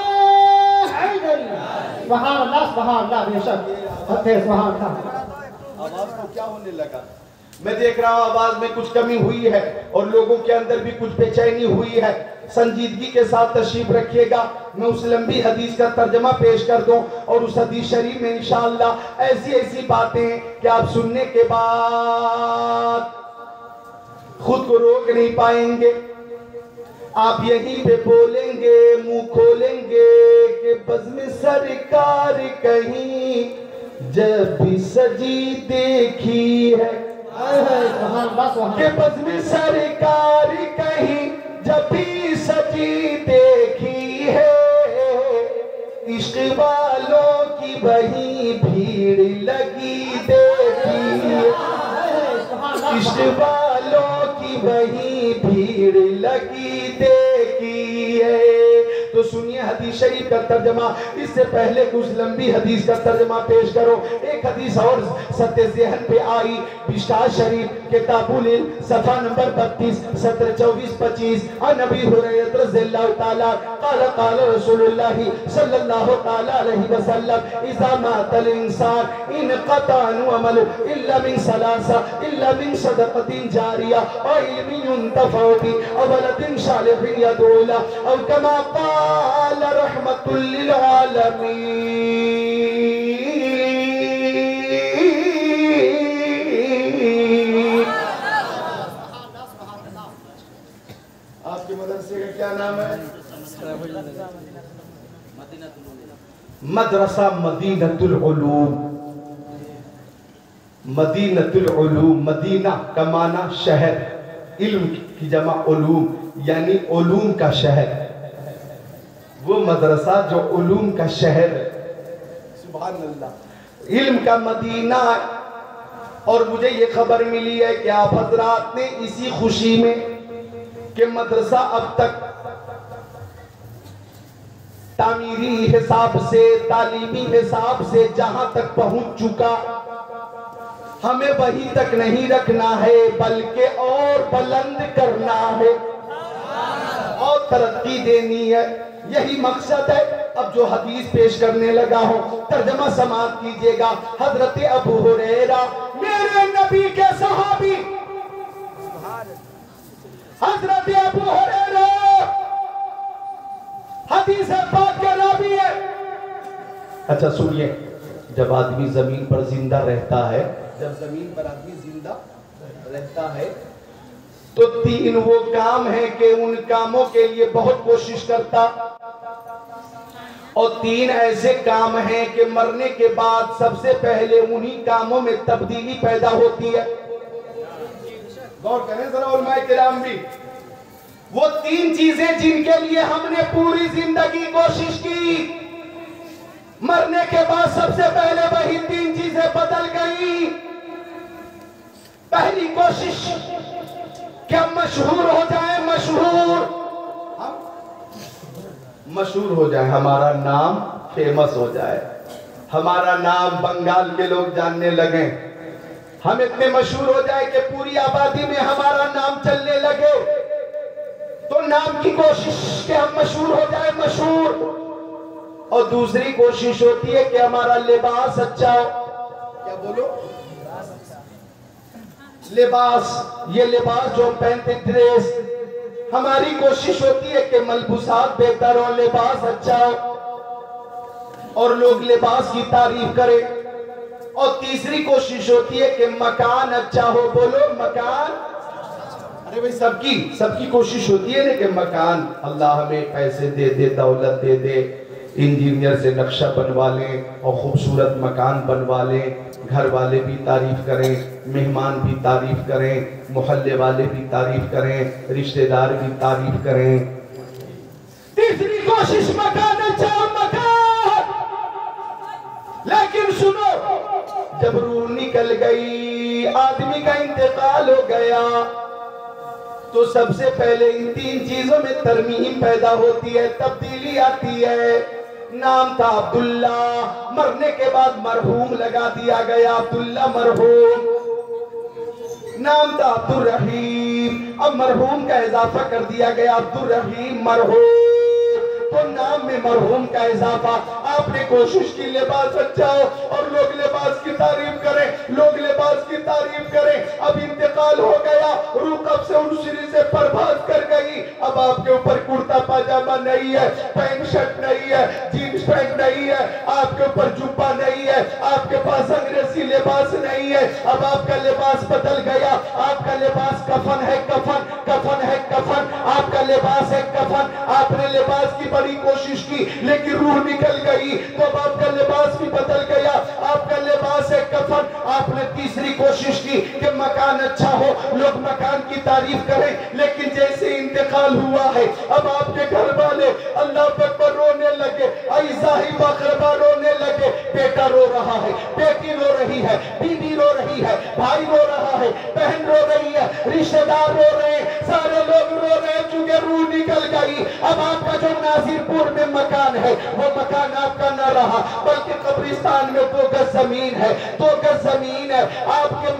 हैदरी, सुभान अल्लाह, सुभान अल्लाह। बेशक सुभान अल्लाह। आवाज को क्या होने लगा? मैं देख रहा हूं आवाज में कुछ कमी हुई है और लोगों के अंदर भी कुछ बेचैनी हुई है। संजीदगी के साथ तशरीफ रखिएगा। मैं उस लंबी हदीस का तर्जमा पेश कर दूं और उस हदीस शरीफ में इंशाअल्लाह ऐसी ऐसी बातें कि आप सुनने के बाद खुद को रोक नहीं पाएंगे। आप यहीं पे बोलेंगे, मुंह खोलेंगे कि बज़्म सरकार कहीं जब भी सजी देखी है, कि बज़्म सरकार कहीं जब भी सजी देखी है, इश्क वालों की वही भीड़ लगी देखी है, इश्क वालों की वही भीड़ लगी देखी है। तो सुनिए हदीस शरीफ का तर्जमा। इससे पहले कुछ लंबी हदीस का तर्जमा पेश करो। एक हदीस और सत्य ज़हन पे आई, मिशकात शरीफ किताबुल इल्म सफ़ा नंबर 32 सत्र 24-25। नबी हुरैरा रज़ियल्लाहु ताला क़ाल क़ाल रसूलुल्लाह सल्लल्लाहु ताला अलैहि वसल्लम इज़ा मातल इंसान इनक़ता अमलु इल्ला मिन सलासा इल्ला मिन सदक़तिन जारिया और इल्मिन युंतफ़अ बिही औ वलदिन सालिहिन यदऊ लहु औ कमा क़ाल रहमतुल लिल आलमीन। आपके मदरसे का क्या नाम है? मदरसा मदीनतुल उलूम। मदीनतुल उलूम, मदीना का माना शहर, इल्म की जमा उलूम यानी उलूम का शहर। वो मदरसा जो उलूम का शहर है, सुभान अल्लाह, इल्म का मदीना। और मुझे ये खबर मिली है कि आप हजरात ने इसी खुशी में कि मदरसा अब तक तामीरी हिसाब से, तालीमी हिसाब से जहां तक पहुंच चुका, हमें वहीं तक नहीं रखना है बल्कि और बुलंद करना है और तरक्की देनी है। यही मकसद है। अब जो हदीस पेश करने लगा हूं तर्जमा समाप्त कीजिएगा। हजरत अबू हुरैरा मेरे नबी के सहाबी, हजरत अबू हुरैरा हदीस पाक के रावी है। अच्छा सुनिए, जब आदमी जमीन पर जिंदा रहता है जब जमीन पर आदमी जिंदा रहता है तो 3 वो काम है कि उन कामों के लिए बहुत कोशिश करता, और 3 ऐसे काम हैं कि मरने के बाद सबसे पहले उन्हीं कामों में तब्दीली पैदा होती है। गौर करें जरा उलमाए किराम भी, वो 3 चीजें जिनके लिए हमने पूरी जिंदगी कोशिश की, मरने के बाद सबसे पहले वही 3 चीजें बदल गई। पहली कोशिश क्या मशहूर हो जाए, मशहूर हो जाए, हमारा नाम फेमस हो जाए, हमारा नाम बंगाल के लोग जानने लगे, हम इतने मशहूर हो जाए कि पूरी आबादी में हमारा नाम चलने लगे। तो नाम की कोशिश कि हम मशहूर हो जाए, मशहूर। और दूसरी कोशिश होती है कि हमारा लिबास अच्छा हो। क्या बोलो? लिबास, ये लिबास जो पहनते ड्रेस, हमारी कोशिश होती है कि मलबूसात बेहतर हो, लिबास अच्छा हो और लोग लिबास की तारीफ करें। और तीसरी कोशिश होती है कि मकान अच्छा हो। बोलो मकान। अरे भाई सबकी कोशिश होती है ना कि मकान, अल्लाह हमें पैसे दे दे, दौलत दे दे, इंजीनियर से नक्शा बनवा लें और खूबसूरत मकान बनवा लें, घर वाले भी तारीफ करें, मेहमान भी तारीफ करें, मोहल्ले वाले भी तारीफ करें, रिश्तेदार भी तारीफ करें। तीसरी कोशिश मकान अच्छा, मकान। लेकिन सुनो, जब रूह निकल गई, आदमी का इंतकाल हो गया, तो सबसे पहले इन 3 चीजों में तरमीम पैदा होती है, तब्दीली आती है। नाम था अब्दुल्ला, मरने के बाद मरहूम लगा दिया गया, अब्दुल्ला मरहूम। नाम था अब्दुल रहीम, अब मरहूम का इजाफा कर दिया गया, अब्दुल रहीम मरहूम। तो नाम में मरहूम का इजाफा। आपने कोशिश की लिबास अच्छा हो और लोग लिबास की तारीफ करें, लोग लिबास की तारीफ करें। अब इंतकाल हो गया, रूह कब से उन सिरे से परवाज़ कर गई। अब आपके ऊपर कुर्ता पाजामा नहीं है, पैंट शर्ट नहीं है, जीन्स पैंट नहीं है, आपके ऊपर जुब्बा नहीं है, आपके पास अंग्रेजी लिबास नहीं है। अब आपका लिबास बदल गया, आपका लिबास कफन है, कफन, कफन है, कफन, आपका लिबास है कफन। आपने लिबास की बड़ी कोशिश की लेकिन रूह निकल गई, तो अब आपका लिबास भी बदल गया, आपका लिबास है कफन। आपने तीसरी कोशिश की कि मकान अच्छा हो, लोग मकान की तारीफ करें, लेकिन जैसे इंतकाल हुआ है, अब आपके घर वाले अल्लाह अकबर रोने लगे, अज़ाहिब अक़रबा रोने लगे। बेटा रो रहा है, बेटी रो रही है, बीवी रो रही है, भाई रो रहा है, बहन रो रही है, रिश्तेदार रो रहे हैं, सारे लोग रो रहे हैं, चूंकि रूह निकल गई। अब आपका जो नासिरपुर में मकान है, वो मकान आपका न रहा, बल्कि कब्रिस्तान में 2 गज जमीन है, 2 गज जमीन है। आपके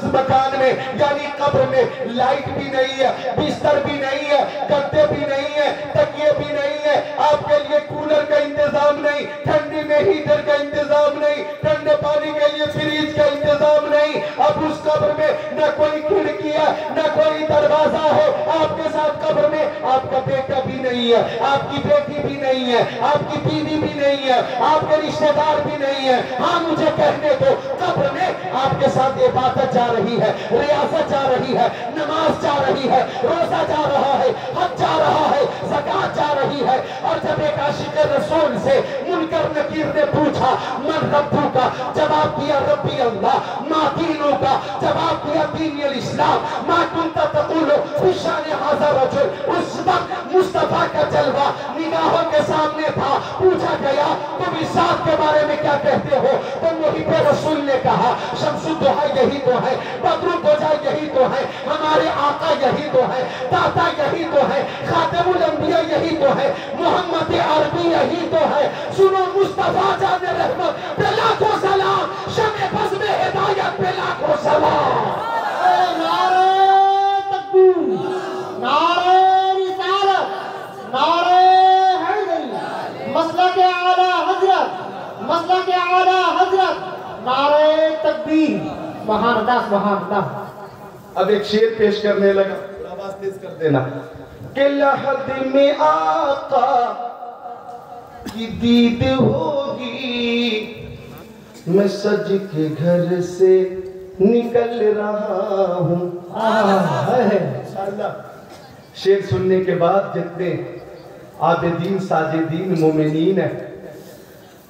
मकान में यानी कब्र में लाइट भी नहीं है, बिस्तर भी नहीं है, गद्दे भी नहीं है, तकिए भी नहीं है, आपके लिए कूलर का इंतजाम नहीं, ठंडी में हीटर का इंतजाम नहीं, ठंडे पानी के लिए फ्रिज का इंतजाम नहीं। अब उस कब्र में न कोई खिड़की है, न कोई दरवाजा है। आपके साथ कब्र में आपका बेटा भी नहीं है, आपकी बेटी भी नहीं है, आपकी बीवी भी नहीं है, आपके रिश्तेदार भी नहीं है। हाँ, मुझे कहने दो, कब्र में आपके साथ इबादत जा रही है, रियासत जा रही है, नमाज जा रही है, रोजा जा रहा है, हज जा रहा है, ज़कात जा रही है। और जब एक आशिक़ रसूल से मुनकर नकीर ने पूछा मन रब्बू का, जवाब दिया रब्बी अल्लाह, मा दीनु का, जवाब दिया दीन अल इस्लाम, मा कुंता तक़ूलु फिशान हाज़ा रजुल। उस वक्त मुस्तफा का जलवा निगाहों के सामने था। पूछा गया तुम इस जात के बारे में क्या कहते हो? तो वही पे रसूल ने कहा शम्सुद्दोहा यही तो है, बद्रुद्दोजा यही तो है, हमारे आका यही तो है, दाता यही तो है, खातिमुल अंबिया यही तो है, मोहम्मद अरबी यही तो है। सुनो मुस्तफा जाने रहमत पे लाखों सलाम, शमे बज़्म में हिदायत पे लाखों सलाम। नारे तकबीर, नारे रिसालत, नारे हैदरी, मसला के आला हजरत, मसला के आला हजरत, नारे तकबीर, सुभान अल्लाह, सुभान अल्लाह। अब एक शेर पेश करने लगा, आवाज तेज कर देना। कि लहद में आका की दीद होगी, मैं सज के घर से निकल रहा हूँ। शेर सुनने के बाद जितने आबिदीन साजिदीन मोमिनीन है,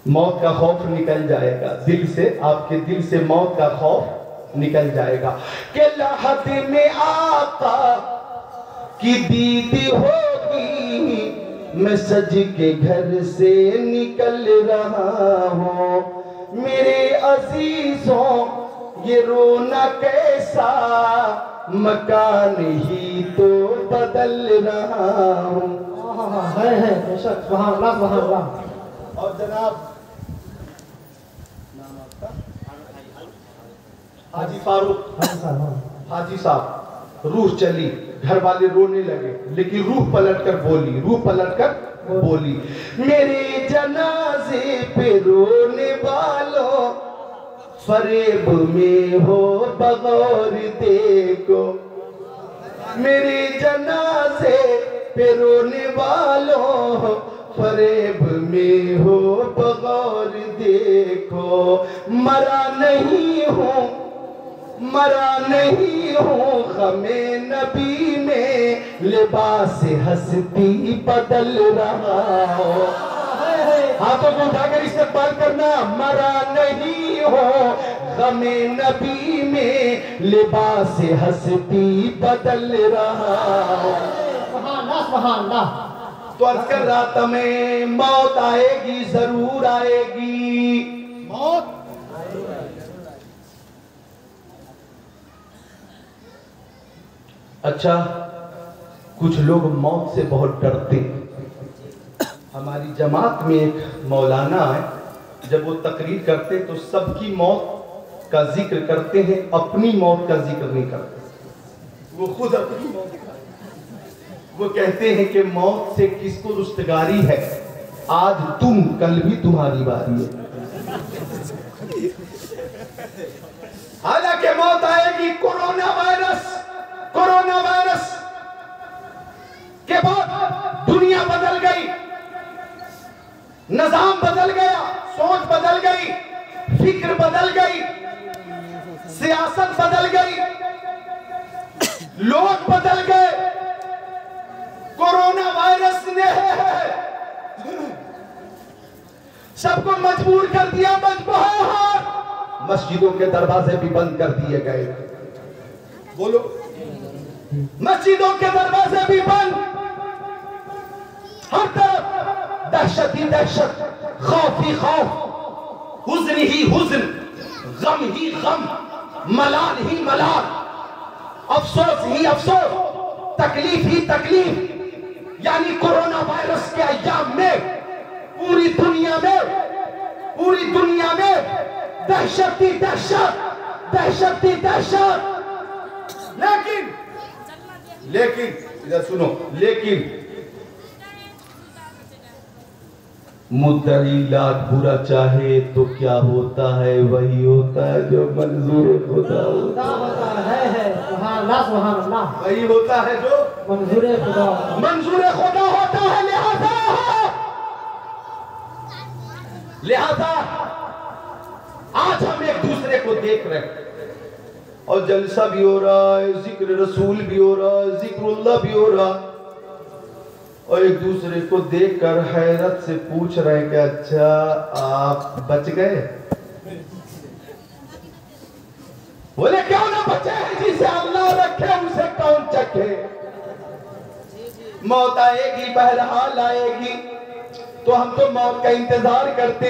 मौत का खौफ निकल जाएगा दिल से, आपके दिल से मौत का खौफ निकल जाएगा। कि लहद में आका की दीदी होगी, मैं सज के घर से निकल रहा हूँ। मेरे अजीजों ये रोना कैसा, मकान ही तो बदल रहा हूँ। है बेशक, सुभान अल्लाह सुभान अल्लाह। और जनाब नाम आपका हाजी फारूक हाजी साहब, रूह चली, घर वाले रोने लगे, लेकिन रूह पलट कर बोली, रूह पलट कर बोली, मेरे जनाजे पे रोने वालों, फरेब में हो बगौर देखो। मेरे जनाजे पे रोने वालों, फरेब में हो बगौर देखो। मरा नहीं हूँ, मरा नहीं हूँ, ग़मे नबी में लिबास हस्ती बदल रहा हो। हाथों को उठाकर इस्तेमाल करना, मरा नहीं हो, ग़मे नबी में लिबास हस्ती बदल रहा हो। सुभान अल्लाह। तो अर्ज़ कर रहा था मैं, मौत आएगी, जरूर आएगी, मौत अच्छा। कुछ लोग मौत से बहुत डरते हैं। हमारी जमात में एक मौलाना है, जब वो तकरीर करते तो सबकी मौत का जिक्र करते हैं, अपनी मौत का जिक्र नहीं करते। वो खुद अपनी मौत का, वो कहते हैं कि मौत से किसको रुस्तगारी है, आज तुम, कल भी तुम्हारी बारी है। हालांकि मौत आएगी। कोरोना वायरस के बाद दुनिया बदल गई, निजाम बदल गया, सोच बदल गई, फिक्र बदल गई, सियासत बदल गई, लोग बदल गए। कोरोना वायरस ने सबको मजबूर कर दिया, मजबूर। मस्जिदों के दरवाजे भी बंद कर दिए गए। बोलो, मस्जिदों के दरवाजे भी बंद, हर तरफ दहशत ही दहशत, खौफ ही खौफ, हुज़्न ही हुज़्न, गम ही गम, मलाल ही मलाल, अफसोस ही अफसोस, तकलीफ ही तकलीफ। यानी कोरोना वायरस के अय्याम में पूरी दुनिया में दहशत ही दहशत, दहशत ही दहशत। लेकिन इधर सुनो, लेकिन मुद्दई लाख बुरा चाहे तो क्या होता है, वही होता है जो मंजूर खुदा होता है। सुभान अल्लाह सुभान अल्लाह। वही होता है जो मंजूर खुदा होता है। लिहाजा आज हम एक दूसरे को देख रहे हैं, और जलसा भी हो रहा है, जिक्र रसूल भी हो रहा है, जिक्रुल्लाह भी हो रहा, और एक दूसरे को देखकर हैरत से पूछ रहे हैं कि अच्छा आप बच गए। बोले क्यों ना बचे हैं, जिसे अल्लाह रखे उसे कौन चखे। मौत आएगी, बहरहाल आएगी, तो हम तो मौत का इंतजार करते,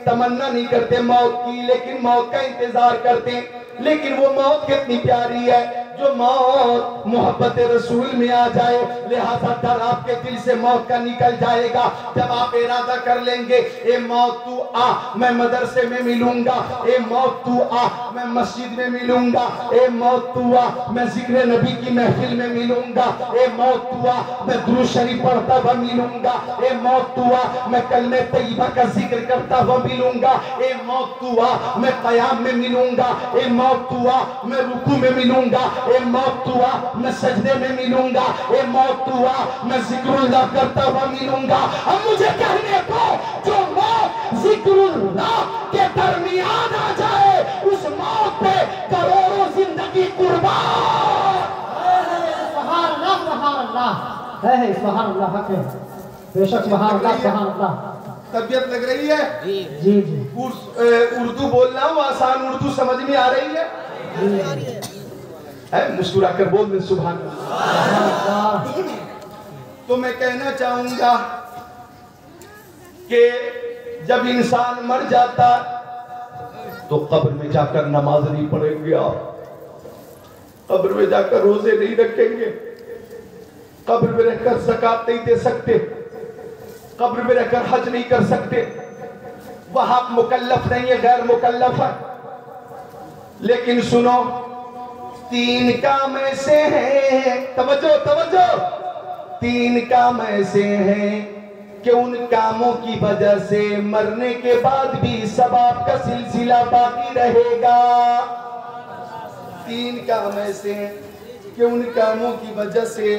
तमन्ना नहीं करते मौत की, लेकिन मौत का इंतजार करते। लेकिन वो मौत कितनी प्यारी है, जो मौत मोहब्बत रसूल में आ जाए। लिहाजा डर आपके दिल से मौत का निकल जाएगा जब आप इरादा कर लेंगे, ए मौत तू आ, मैं मदरसे में मिलूंगा, ए मौत तू आ, मैं मस्जिद में मिलूंगा, ए मौत तू आ, मैं जिक्र नबी की महफिल में मिलूंगा, ए मौत तू आ, मैं दुरूद शरीफ पढ़ता हुआ मिलूंगा, ए मौत तू आ, मैं कलमे तैयबा का जिक्र करता हुआ मिलूंगा, ए मौत तू आ, मैं क़याम में मिलूंगा, ए मौत तू आ, मैं रुकू में मिलूंगा, ए मौत तू आ, मैं सजदे में मिलूंगा, ए मौत तू आ, मैं जिक्रुल्लाह करता हुआ मिलूंगा। अब मुझे कहने को, जो मौत जिक्रुल्लाह के दरमियान आ जाए, उस मौत पे करो है, सुभान अल्लाह, हक है बेशक, सुभान अल्लाह सुभान अल्लाह। तबीयत लग रही है? जी जी। उर्दू बोल रहा हूँ, आसान उर्दू समझ में आ रही है? मुस्कुरा कर बोल दे सुभान अल्लाह। तो मैं कहना चाहूंगा कि जब इंसान मर जाता तो कब्र में जाकर नमाज नहीं पढ़ेंगे आप, कब्र में जाकर रोजे नहीं रखेंगे, कब्र में रहकर ज़कात नहीं दे सकते, कब्र में रहकर हज नहीं कर सकते। वह आप मुकल्लफ नहीं है, गैर मुकल्लफ है। लेकिन सुनो, 3 काम ऐसे हैं, तवज्जो तवज्जो, 3 काम ऐसे हैं कि उन कामों की वजह से मरने के बाद भी सवाब का सिलसिला बाकी रहेगा। 3 काम ऐसे हैं कि उन कामों की वजह से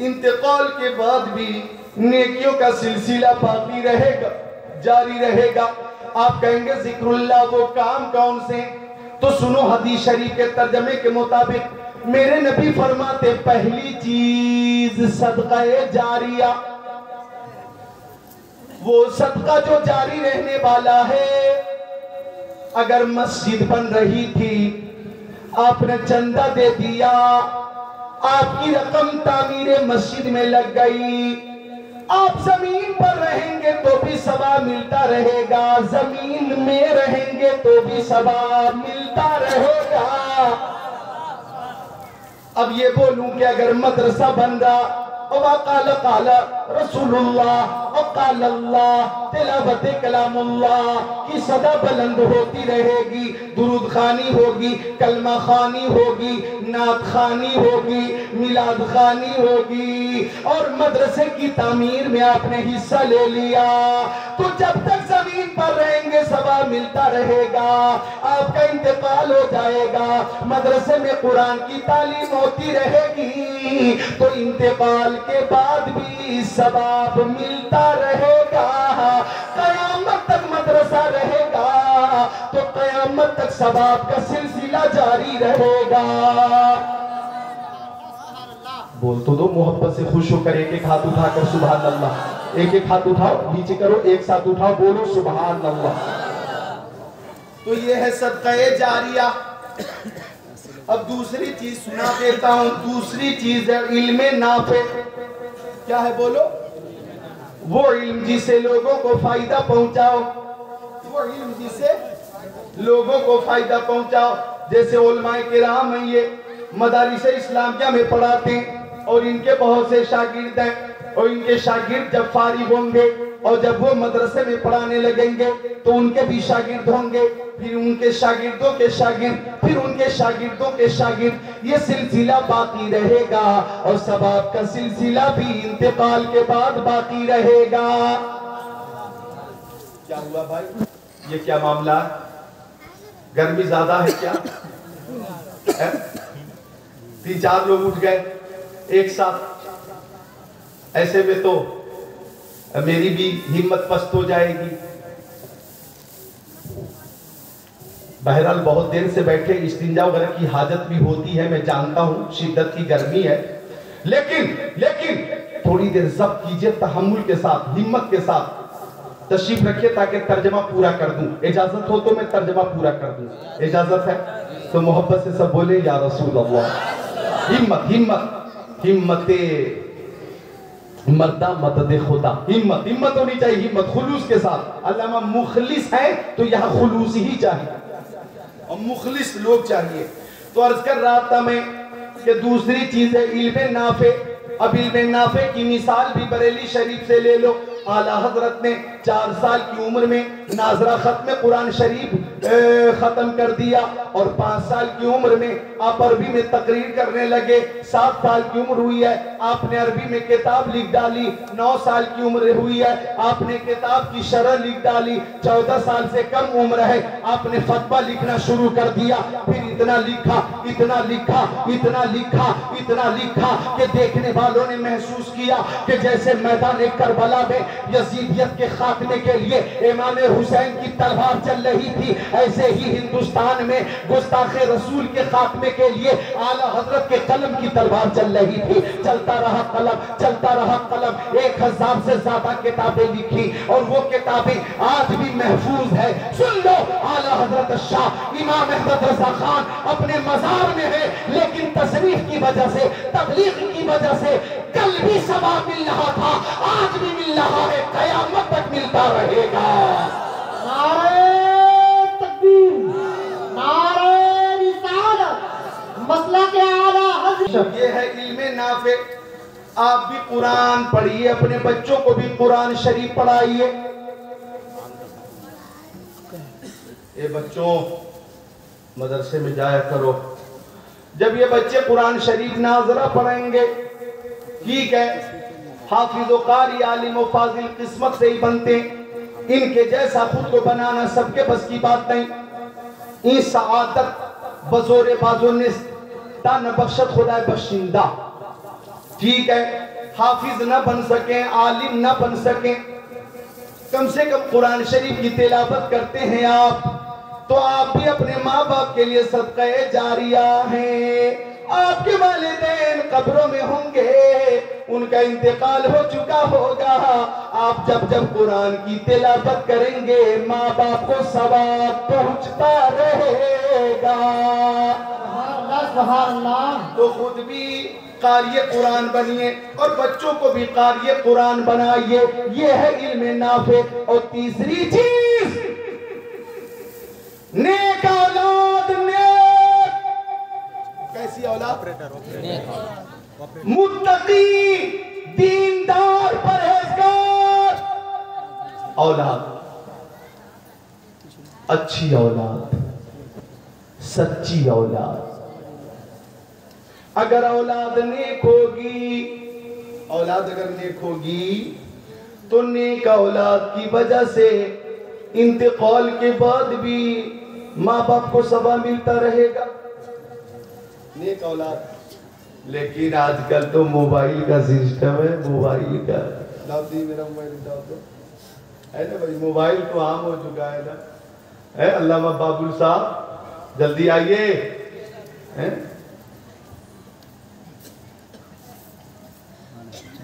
इंतकाल के बाद भी नेकियों का सिलसिला बाकी रहेगा, जारी रहेगा। आप कहेंगे जिक्रुल्लाह वो काम कौन से? तो सुनो, हदीस शरीफ के तर्जमे के मुताबिक मेरे नबी फरमाते, पहली चीज सदका जारिया, वो सदका जो जारी रहने वाला है। अगर मस्जिद बन रही थी, आपने चंदा दे दिया, आपकी रकम तामीर मस्जिद में लग गई, आप जमीन पर रहेंगे तो भी सवाब मिलता रहेगा, जमीन में रहेंगे तो भी सवाब मिलता रहेगा। अब ये बोलूं कि अगर मदरसा बन रहा, काला काला रसूलुल्लाह तिलावत कलामुल्लाह की सदा बुलंद होती रहेगी, दुरूद खानी होगी, कलमा खानी होगी, नात खानी होगी, मिलाद खानी होगी, और मदरसे की तामीर में आपने हिस्सा ले लिया, तो जब तक जमीन पर रहेंगे सवाब मिलता रहेगा। आपका इंतकाल हो जाएगा, मदरसे में कुरान की तालीम होती रहेगी, तो इंतकाल के बाद भी सवाब मिलता रहेगा। कयामत तक मदरसा रहेगा तो कयामत तक सवाब का सिलसिला जारी रहेगा। बोल तो दो मोहब्बत से, खुश होकर एक एक हाथ उठाकर सुभान अल्लाह, एक एक हाथ उठाओ, नीचे करो, एक साथ उठाओ, बोलो सुभान अल्लाह। तो ये है सदका जारिया। अब दूसरी चीज सुना देता हूं, दूसरी चीज है इल्मे नाफे। क्या है बोलो? वो इल्म जिससे लोगों को फायदा पहुंचाओ, वो इल्म जिससे लोगों को फायदा पहुंचाओ। जैसे उलमाए किराम हैं, ये मदारिस इस्लामिया में पढ़ाते हैं और इनके बहुत से शागिर्द हैं, और इनके शागिर्द जब फारिग होंगे और जब वो मदरसे में पढ़ाने लगेंगे तो उनके भी शागिर्द होंगे, फिर उनके शागिर्दों के शागिर्द, फिर उनके शागिर्दों के शागिर्द, ये सिलसिला बाकी रहेगा, और सवाब का सिलसिला भी इंतकाल के बाद बाकी रहेगा। क्या हुआ भाई? ये क्या मामला है? गर्मी ज्यादा है क्या? 3-4 लोग उठ गए एक साथ, ऐसे में तो मेरी भी हिम्मत पस्त हो जाएगी। बहरहाल बहुत देर से बैठे, इस्तिंजा वगैरह की हाजत भी होती है, मैं जानता हूं शिद्दत की गर्मी है, लेकिन थोड़ी देर ज़ब्त कीजिए, तहम्मुल के साथ, हिम्मत के साथ तशरीफ रखिए ताकि तर्जमा पूरा कर दूं। इजाजत हो तो मैं तर्जमा पूरा कर दूं, इजाजत है तो मोहब्बत से सब बोले या रसूल अल्लाह। हिम्मत हिम्मत हिम्मते मर्दा मदद खुदा, हिम्मत होनी चाहिए, हिम्मत खुलूस के साथ। अल्लामा मुखलिस है तो यहाँ खुलूस ही चाहिए और मुखलिस लोग चाहिए। तो अर्ज कर रहा था मैं कि दूसरी चीज है इल्मे नाफे। अब इल्मे नाफे की मिसाल भी बरेली शरीफ से ले लो। आला हजरत ने 4 साल की उम्र में नाजरा खत्म कुरान शरीफ खत्म कर दिया, और 5 साल की उम्र में आप अरबी में तकरीर करने लगे। 7 साल की उम्र हुई है, आपने अरबी में किताब लिख डाली। 9 साल की उम्र हुई है, आपने किताब की शरह लिख डाली। 14 साल से कम उम्र है, आपने फतवा लिखना शुरू कर दिया। फिर इतना लिखा, इतना लिखा, इतना लिखा, इतना लिखा कि देखने वालों ने महसूस किया कि जैसे मैदान करबला में यजीदियत के खात्मे के लिए इमाम हुसैन की तलवार चल रही थी, ऐसे ही हिंदुस्तान में गुस्ताखे रसूल के खात्मे के लिए आला हजरत के कलम की तलवार चल रही थी। चलता रहा कलम, चलता रहा कलम, 1000 से ज्यादा किताबें लिखी और वो किताबें आज भी महफूज है। सुन लो, आला हजरत शाह इमाम अहमद रजा खान अपने मजार में है, लेकिन तशरीफ की वजह से, तबलीग की वजह से कल भी सवाब मिल रहा था, आज भी मिल रहा है, कयामत तक मिलता रहेगा। नारे तकबीर, नारे रिसालत, मसला के आला हज़रत। ये है इल्मे नाफे। आप भी कुरान पढ़िए, अपने बच्चों को भी कुरान शरीफ पढ़ाइए। ये बच्चों मदरसे में जाया करो, जब ये बच्चे कुरान शरीफ नाज़रा पढ़ेंगे, ठीक है, हाफिज़ व कारी आलिम व फाजिल किस्मत से ही बनते, इनके जैसा खुद को बनाना सबके बस की बात नहीं। इस सआदत बजोरे बाजो ने न बख्शत खुदा बशिंदा, ठीक है, हाफिज न बन सके, आलिम न बन सके, कम से कम कुरान शरीफ की तिलावत करते हैं आप, तो आप भी अपने माँ बाप के लिए सदक़े जारिया हैं। आपके वालिदैन कब्रों में होंगे, उनका इंतकाल हो चुका होगा, आप जब जब कुरान की तिलावत करेंगे माँ बाप को सवाब पहुंचता रहेगा। तो खुद भी कारिए कुरान बनिए और बच्चों को भी कारिए कुरान बनाइए, ये है इल्मे नाफे। और तीसरी चीज, नेक औलाद। नेक कैसी औलाद? मुत्तकी, दीनदार, परहेजगार औलाद, अच्छी औलाद, सच्ची औलाद। अगर औलाद नेक होगी, औलाद अगर नेक होगी तो नेक औलाद की वजह से इंतकाल के बाद भी माँ बाप को सवा मिलता रहेगा। नेक औलाद। लेकिन आजकल तो मोबाइल का सिस्टम है, मोबाइल का मेरा मोबाइल है ना भाई, मोबाइल तो आम हो चुका है ना। है अल्लामा बाबुल साहब, जल्दी आइए।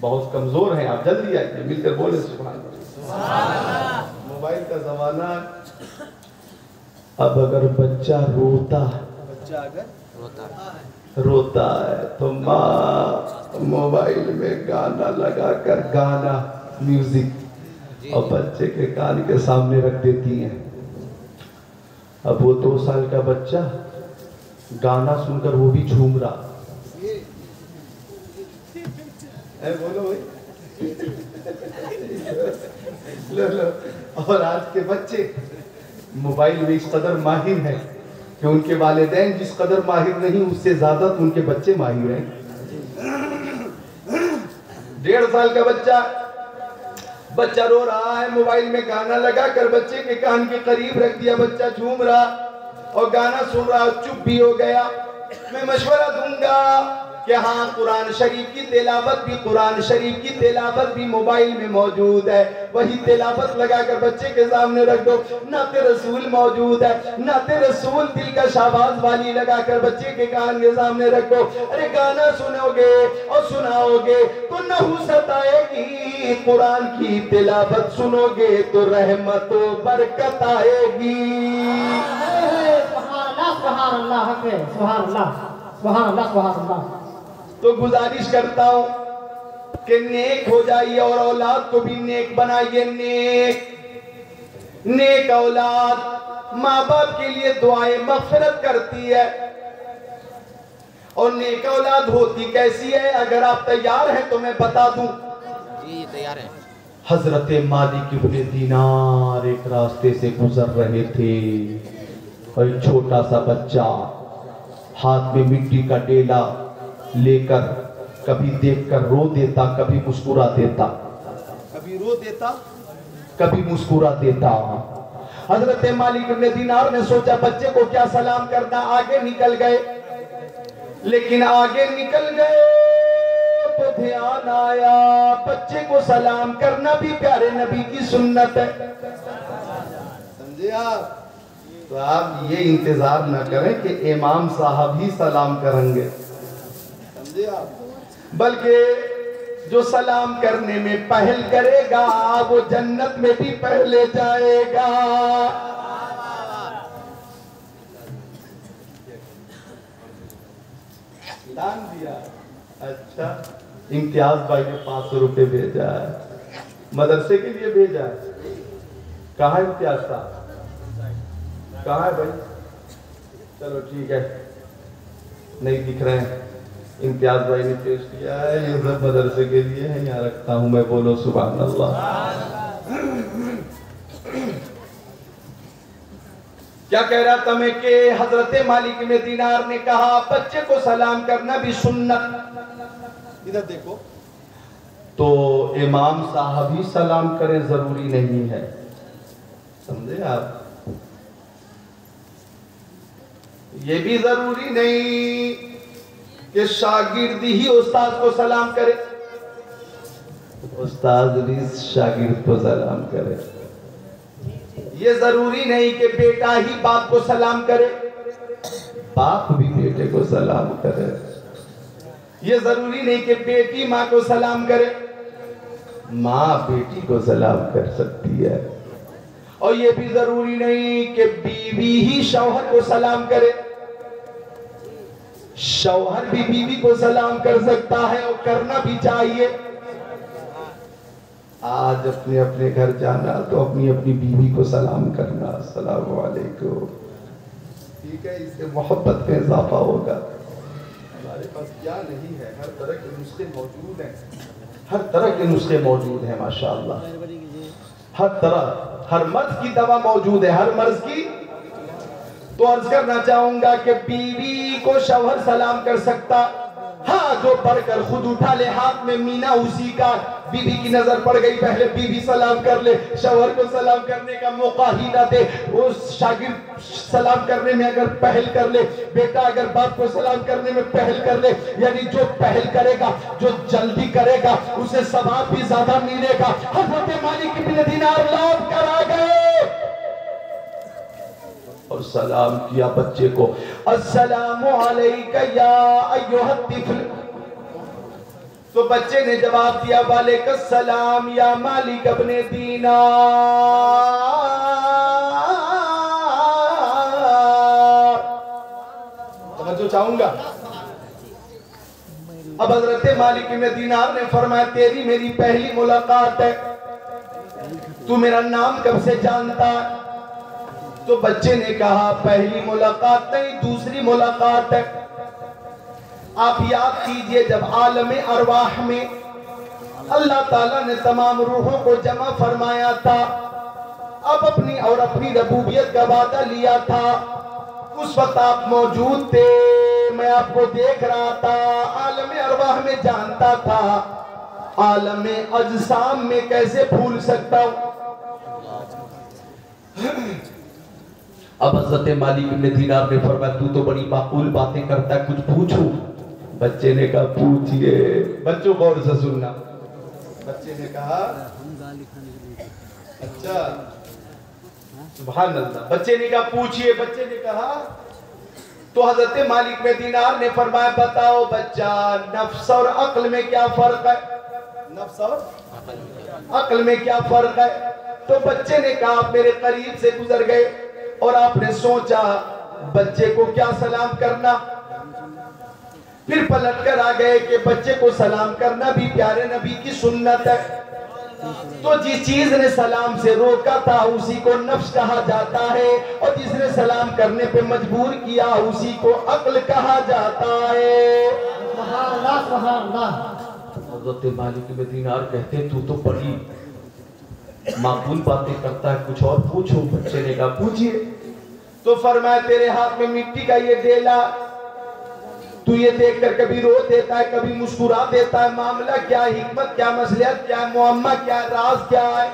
बहुत कमजोर हैं आप, जल्दी आइए, मिलकर बोले सुभान अल्लाह। मोबाइल का जमाना। अब अगर बच्चा रोता है तो माँ मोबाइल में गाना लगाकर, गाना म्यूजिक, और बच्चे के कान के सामने रख देती हैं। अब वो 2 साल का बच्चा गाना सुनकर वो भी झूम रहा है। बोलो भाई। लो। और आज के बच्चे मोबाइल में इस कदर माहिर हैं कि उनके वालिदैन जिस कदर माहिर नहीं, उससे ज्यादा तो उनके बच्चे माहिर हैं। 1.5 साल का बच्चा रो रहा है, मोबाइल में गाना लगाकर बच्चे के कान के करीब रख दिया, बच्चा झूम रहा और गाना सुन रहा, चुप भी हो गया। मैं मशवरा दूंगा कि हाँ, कुरान शरीफ की तिलावत भी मोबाइल में मौजूद है, वही तिलावत लगाकर बच्चे के सामने रख दो। नाते रसूल मौजूद है, नाते रसूल दिल का शाबाज वाली लगाकर बच्चे के कान के सामने रख दो। अरे गाना सुनोगे और सुनाओगे तो नहुसत आएगी, कुरान की तिलावत सुनोगे तो रहमत व बरकत आएगी। सुभान अल्लाह, सुभान अल्लाह, सुभान अल्लाह, सुभान अल्लाह। तो गुजारिश करता हूं कि नेक हो जाइए और औलाद को भी नेक बनाइए। नेक औलाद माँ बाप के लिए दुआएं मग़फ़िरत करती है। और नेक औलाद होती कैसी है, अगर आप तैयार हैं तो मैं बता दूं। जी तैयार है। हजरत मालिक इब्ने दीनार एक रास्ते से गुजर रहे थे और एक छोटा सा बच्चा हाथ में मिट्टी का डेला लेकर कभी देखकर रो देता, कभी मुस्कुरा देता, कभी रो देता, कभी मुस्कुरा देता। हजरत मालिक इब्ने दीनार ने सोचा बच्चे को क्या सलाम करना, आगे निकल गए। लेकिन आगे निकल गए तो ध्यान आया बच्चे को सलाम करना भी प्यारे नबी की सुन्नत है। समझे आप? तो आप ये इंतजार न करें कि इमाम साहब ही सलाम करेंगे, समझे आप? बल्कि जो सलाम करने में पहल करेगा वो जन्नत में भी पहले जाएगा। दान दिया, अच्छा। इम्तियाज भाई ने 500 रुपए भेजा है, मदरसे के लिए भेजा है। कहाँ इम्तियाज साहब, कहाँ है भाई? चलो ठीक है, नहीं दिख रहे हैं। इम्तियाज भाई ने पेश किया है, ये सब मदरसे के लिए है, यहाँ रखता हूं मैं। बोलो सुभान अल्लाह। क्या कह रहा था मैं कि हजरत मालिक में दीनार ने कहा बच्चे को सलाम करना भी सुन्नत। इधर देखो, तो इमाम साहब ही सलाम करें जरूरी नहीं है, समझे आप? ये भी जरूरी नहीं कि शागिर्द ही उस्ताद को सलाम करे, उस्ताद भी शागिर्द को सलाम करे। ये जरूरी नहीं कि बेटा ही बाप को सलाम करे, बाप भी बेटे को सलाम करे। ये जरूरी नहीं कि बेटी माँ को सलाम करे, माँ बेटी को सलाम कर सकती है। और ये भी जरूरी नहीं कि बीवी ही शौहर को सलाम करे, शौहर भी बीवी को सलाम कर सकता है और करना भी चाहिए। आज अपने अपने घर जाना तो अपनी अपनी बीवी को सलाम करना, अस्सलाम वालेकुम, ठीक है? इससे मोहब्बत में इजाफा होगा। हमारे पास क्या नहीं है, हर तरह के नुस्खे मौजूद हैं, हर तरह के नुस्खे मौजूद हैं माशाअल्लाह। हर तरह, हर मर्ज की दवा मौजूद है, हर मर्ज की। तो अर्ज करना चाहूंगा कि बीवी को शौहर सलाम कर सकता, हाँ जो पढ़कर खुद उठा ले हाथ में मीना उसी का। बीवी की नजर पड़ गई, पहले बीवी सलाम कर ले, शौहर को सलाम करने का मौका ही ना दे। वो शागिर्द सलाम करने में अगर पहल कर ले, बेटा अगर बाप को सलाम करने में पहल कर ले, यानी जो पहल करेगा, जो जल्दी करेगा, उसे सवाब भी ज्यादा मिलेगा। हज़रत मालिक इब्न दीनार लौट कर आ गए और सलाम किया बच्चे को, अस्सलामु अलैका या अय्युहत तिफ़ल। तो बच्चे ने जवाब दिया वालेकुम सलाम या मालिक इब्न दीनार। तवज्जो चाहूंगा। अब हजरत मालिक इब्न दीनार ने फरमाया तेरी मेरी पहली मुलाकात है, तू मेरा नाम कब से जानता है? तो बच्चे ने कहा पहली मुलाकात नहीं, दूसरी मुलाकात है। आप याद कीजिए जब आलमे अरवाह में अल्लाह ताला ने तमाम रूहों को जमा फरमाया था, अब अपनी और अपनी रबूबियत का वादा लिया था, उस वक्त आप मौजूद थे, मैं आपको देख रहा था, आलमे अरवाह में जानता था, आलमे अजसाम में कैसे भूल सकता हूं? अब हज़रत मालिक इब्न दीनार ने फरमाया तू तो बड़ी माकूल बातें करता है, कुछ पूछूं? बच्चे ने कहा पूछिए। बच्चों गौर से सुनना। बच्चे ने कहा अच्छा सुभान अल्लाह। बच्चे ने कहा पूछिए। बच्चे ने कहा, तो हज़रत मालिक इब्न दीनार ने फरमाया बताओ बच्चा, नफ्स और अक्ल में क्या फर्क है? नफ्स और अक्ल में क्या फर्क है? तो बच्चे ने कहा आप मेरे करीब से गुजर गए और आपने सोचा बच्चे को क्या सलाम करना, फिर पलट कर आ गए कि बच्चे को सलाम करना भी प्यारे नबी की सुन्नत है। तो जिस चीज ने सलाम से रोका था उसी को नफ्स कहा जाता है, और जिसने सलाम करने पे मजबूर किया उसी को अक्ल कहा जाता है। हज़रत मालिक इब्न दीनार कहते तू तो बड़ी माकूल बातें करता है, कुछ और पूछो? बच्चे ने कहा पूछिए। तो फरमाया तेरे हाथ में मिट्टी का ये डेला, तू ये देखकर कभी रो देता है, कभी मुस्कुरा देता है, मामला क्या है? हिकमत क्या, मसलियत क्या है, मुअम्मा क्या है, राज क्या है?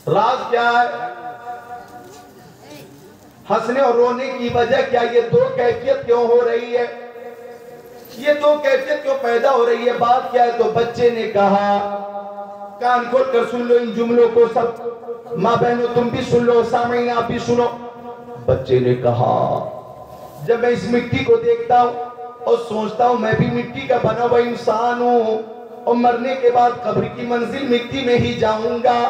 राज क्या है? हंसने और रोने की वजह क्या? ये दो कैफियत क्यों हो रही है? ये तो कैफियत क्यों पैदा हो रही है, बात क्या है? तो बच्चे ने कहा, कान खोल कर सुन लो इन जुमलों को सब, माँ बहनों तुम भी सुन लो, सामईन आप भी सुनो। बच्चे ने कहा, जब मैं इस मिट्टी को देखता हूँ और सोचता हूँ मैं भी मिट्टी का बना हुआ इंसान हूँ और मरने के बाद कब्र की मंजिल मिट्टी में ही जाऊंगा,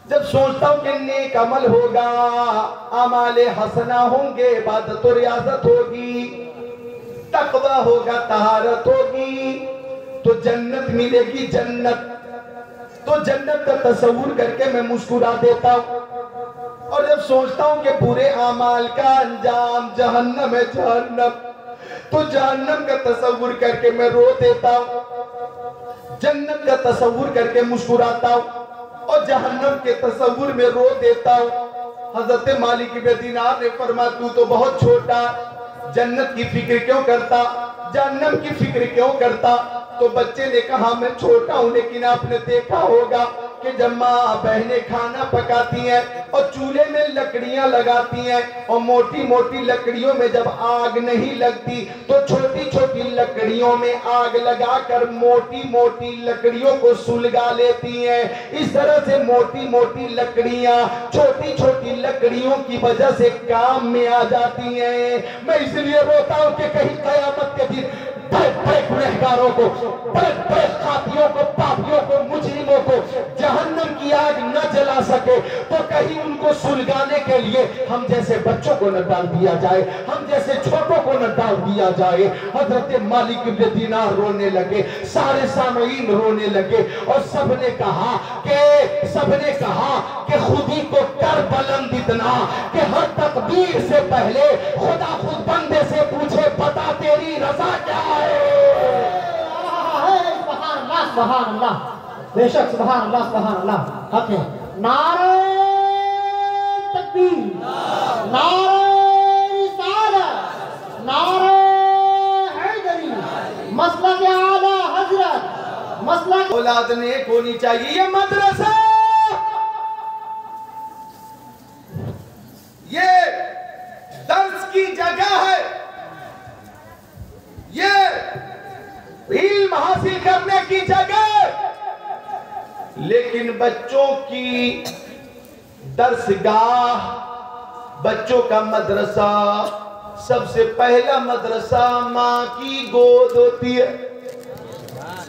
जब सोचता हूँ कि नेक अमल होगा, अमाले हसना होंगे, इबादत और रियाजत होगी, तकवा होगा, तहारत होगी, तो जन्नत मिलेगी, जन्नत। तो जन्नत का तस्वुर करके मैं मुस्कुरा देता हूँ। और जब सोचता हूँ कि बुरे अमाल का अंजाम जहन्नम है, जहन्नम, तो जहन्नम का तस्वुर करके मैं रो देता हूँ, जन्नत का तस्वुर करके मुस्कुराता हूँ और जहन्नम के तस्वुर में रो देता हूँ। हजरत मालिक इब्न दीनार ने फरमाया, तू तो बहुत छोटा, जन्नत की फिक्र क्यों करता, जहन्नम की फिक्र क्यों करता? तो बच्चे ने कहा, मैं छोटा हूं, लेकिन आपने देखा होगा कि जब माँ बहनें खाना पकाती हैं और चूल्हे में लकड़ियां लगाती हैं और मोटी मोटी लकड़ियों में जब आग नहीं लगती तो छोटी छोटी लकड़ियों में आग लगाकर मोटी मोटी लकड़ियों को सुलगा लेती हैं। इस तरह से मोटी मोटी लकड़ियां छोटी छोटी लकड़ियों की वजह से काम में आ जाती हैं। मैं इसलिए रोता हूं कि कहीं कयामत के दिन बड़े बड़े गुनहगारों को, बड़े बड़े खातियों को, पापियों को, मुजरिमों को जहन्नम की आग न जला सके, तो कहीं उनको सुलगाने के लिए हम जैसे बच्चों को न डाल दिया जाए, हम जैसे छोटों को न डाल दिया जाए। हजरत मालिक इब्न दीनार रोने लगे, सारे सामईन रोने लगे और सबने कहा कि खुदी को कर बुलंद इतना कि हर तकदीर से पहले खुदा खुद बंदे से पूछे, बता तेरी रजा क्या है? सुभान अल्लाह, बेशक सुभान अल्लाह, सुभान अल्लाह। हक है। नारे तकबीर, नारे रिसालत, नारे हैदरी, मसलक आला हजरत, मसलक औलाद नेक होनी चाहिए। ये मदरसा, ये दर्स की जगह है, ये इल्म हासिल करने की जगह, लेकिन बच्चों की दर्सगाह, बच्चों का मदरसा, सबसे पहला मदरसा माँ की गोद होती है।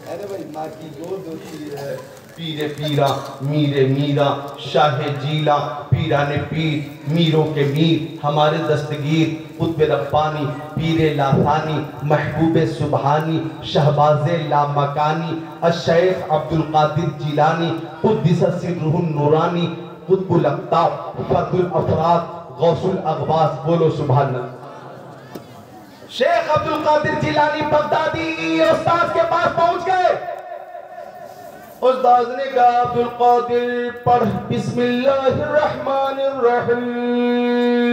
अरे भाई, माँ की गोद होती है। पीरे पीरा, मीरे मीरा, शाहे जीला, पीरा ने पीर, मीरों के मीर, हमारे दस्तगीर, कुतुब रब्बानी, पीरे लासानी, महबूबे सुबहानी, शहबाजे लामकानी, अशैख अब्दुल कादिर जिलानी, कुद्दिस सिर्रुहुन नूरानी, कुतुबुल अक़ताब, फर्दुल अफराद, गौसुल अग़वास। बोलो सुभान अल्लाह। शेख अब्दुल कादिर जिलानी बगदादी उस्ताद के पास पहुंच गए। उस्ताद ने कहा, अब्दुल कादिर पढ़ बिस्मिल्लाहिर रहमानिर रहीम।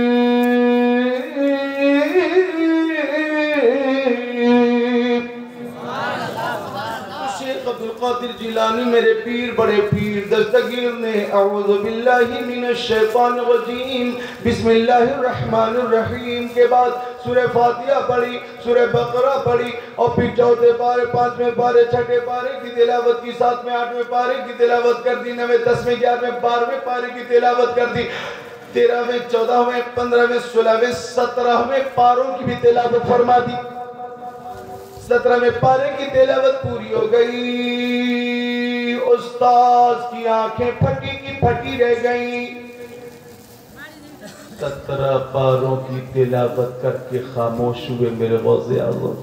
शेख अब्दुल कादिर जिलानी मेरे पीर, बड़े पीर दस्तगीर ने अऊज़ु बिल्लाहि मिनश शैतानिर रजीम बिस्मिल्लाहिर रहमानिर रहीम के बाद सूरह फातिहा पढ़ी, सूरह बकरा पढ़ी और फिर चौथे पारे, पांचवें पारे, छठे पारे की तिलावत की, सातवें आठवें पारे की तिलावत कर दी, 9वें 10वें 11वें 12वें पारे की तिलावत कर दी, 13वें 14वें 15वें 16वें 17वें पारों की भी तिलावत फरमा दी। 17वें पारे की तिलावत पूरी हो गई। उस्ताद की आंखें फटी की फटी रह गई। 17 पारों की तिलावत करके खामोश हुए मेरे गौज़े आज़म।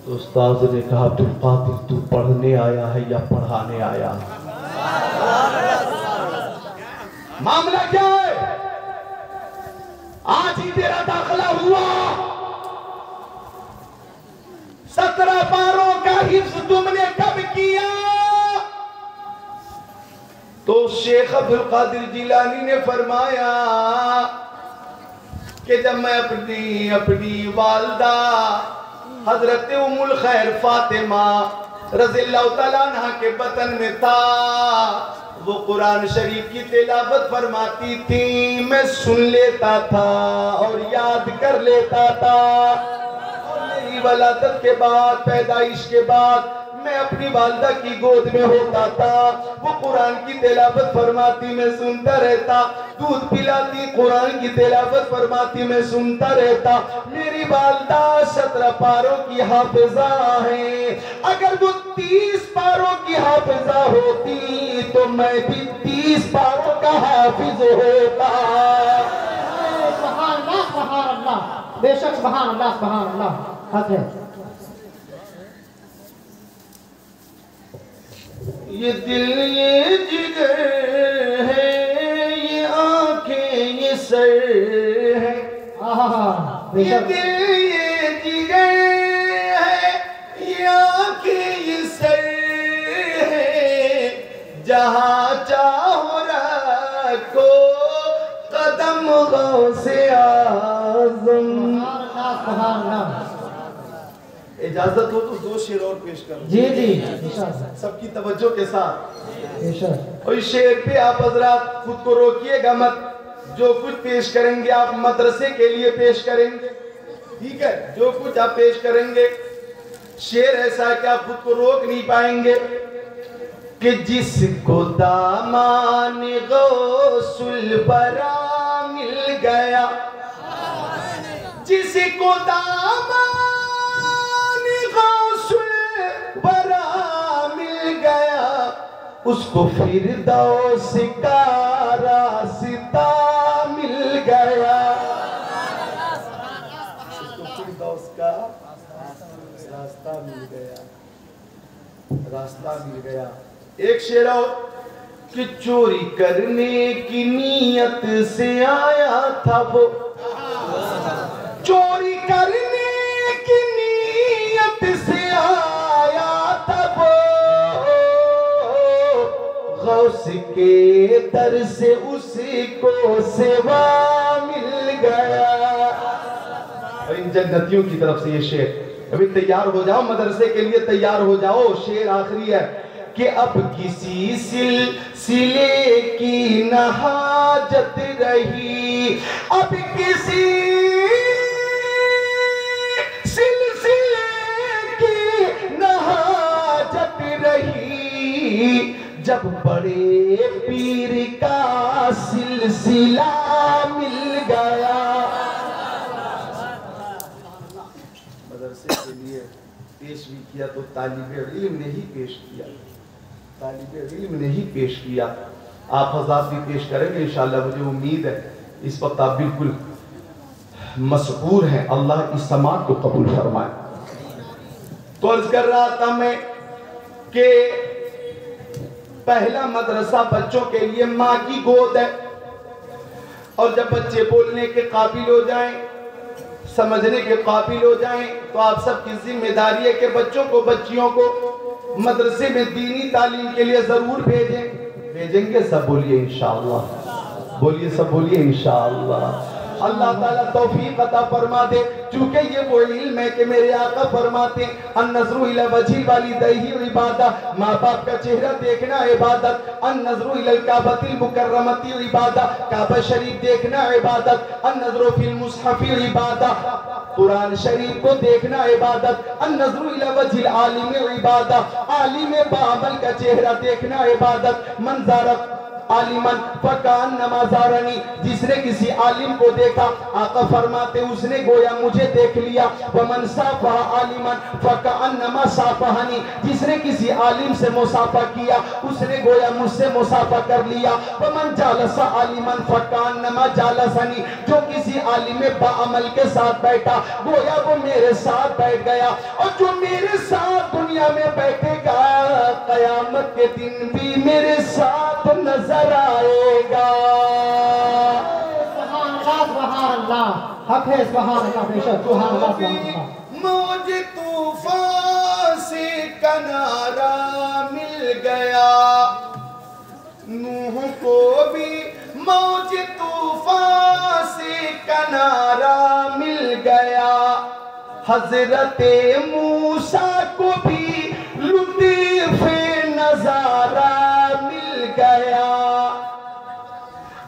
तो उस्ताद ने कहा, अब्दुल कादिर तू पढ़ने आया है या पढ़ाने आया है? मामला क्या है? आज ही तेरा दाखिला हुआ। 17 पारों का हिफ्ज़ तुमने कब किया? तो शेख अब्दुल कादिर जिलानी ने फरमाया कि जब मैं अपनी वालदा हजरत उम्मुल खैर फातिमा रज़ियल्लाहु तआला अन्हा के बतन में था, वो कुरान शरीफ की तिलावत फरमाती थी, मैं सुन लेता था और याद कर लेता था। और मेरी अपनी वलादत के बाद, पैदाइश के बाद मैं अपनी वालदा की गोद में होता था, वो कुरान की तिलावत फरमाती मैं सुनता रहता, दूध पिलाती कुरान की तिलावत फरमाती मैं सुनता रहता। मेरी वालदा 17 पारों की हाफिजा है, अगर वो 30 पारों की हाफिजा होती तो मैं भी 30 पारों का हाफिज होता। सुभान अल्लाह, सुभान अल्लाह, बेशक सुभान अल्लाह, सुभान अल्लाह। हक है। ये दिल ये जिगर है, ये आंखें ये सर है, ये बेशक दिल ये जिगर है, ये आंखें ये सर है, जहाँ चाहो रखो कदम गौसे आज़म। सुभान अल्लाह। इजाजत हो तो 2 शेर और पेश करो। जी जी बेशक सबकी तवज्जो के साथ। बेशक। और इस शेर पे आप हजरात खुद को रोकिएगा मत, जो कुछ पेश करेंगे आप मदरसे के लिए पेश करेंगे, ठीक है? जो कुछ आप पेश करेंगे शेर ऐसा है कि आप खुद को रोक नहीं पाएंगे। कि जिसको दामान गौसुल बरा मिल गया, जिसको दामान गौसुल बरा मिल गया, उसको फिरदौस का रास्ता मिल गया, उसको फिरदौस का रास्ता मिल गया, रास्ता मिल गया। एक शेर और कि चोरी करने की नीयत से आया था वो, चोरी करने की नीयत से आया था वो, गौस के दर से उसी को सेवा मिल गया। इन जन्नतियों की तरफ से ये शेर। अभी तैयार हो जाओ, मदरसे के लिए तैयार हो जाओ। शेर आखिरी है कि अब किसी सिलसिले की न हाजत रही, अब किसी सिलसिले की न हाजत रही, जब बड़े पीर का सिलसिला मिल गया। मदरसे के लिए पेश भी किया तो तालिब इल्म ने ही पेश किया, तालिब इल्म ने ही पेश किया। आप हज़रात भी पेश करेंगे इंशाअल्लाह, मुझे उम्मीद है। इस वक्त आप बिल्कुल मसबूर हैं, अल्लाह इस समात को कबूल फरमाए। तो अर्ज कर रहा था मैं कि पहला मदरसा बच्चों के लिए माँ की गोद है, और जब बच्चे बोलने के काबिल हो जाएं, समझने के काबिल हो जाएं, तो आप सबकी जिम्मेदारी है कि बच्चों को, बच्चियों को मदरसे में दीनी तालीम के लिए जरूर भेजेंगे। सब बोलिए इंशाअल्लाह, बोलिए, सब बोलिए इंशाअल्लाह। अल्लाह ताला तौफीक अता फरमा दे, चूंकि ये वो इल्म है कि मेरे आका फरमाते अन-नज़रु इला वजहिल वालिदैहि इबादत, माँ बाप का चेहरा देखना इबादत, अन-नज़रु इलल काबतिल मुकर्रमति इबादत, काबा शरीफ देखना इबादत, अन-नज़रु फिल मुसहफि इबादत, कुरान शरीफ को देखना इबादत, अन-नज़रु इला वजहिल आलिम इबादत, आलिम बाअमल का चेहरा देखना इबादत, मंज़ारा आलिमन फकान नमाजारनी, जिसने किसी आलिम को देखा आका फरमाते उसने गोया मुझे देख लिया। वमन साफा आलिमन फकान नमा साफाहनी, जिसने किसी आलिम से मुसाफा किया उसने गोया मुझसे मुसाफा कर लिया। वमन जालसा आलिमन फकान नमा जालसनी, जो किसी आलिम बाअमल के साथ बैठा गोया वो मेरे साथ बैठ गया, और जो मेरे साथ दुनिया में बैठेगा कयामत के दिन भी मेरे साथ नजर आएगा। सुभान अल्लाह, सुभान अल्लाह, हक है, सुभान अल्लाह, बेशक सुभान अल्लाह, सुभान अल्लाह। मौज तूफान से किनारा मिल गया, नूह को भी मौज तूफान से किनारा मिल गया, हजरते मूसा को भी लुत्फ़े नजारा मिल गया,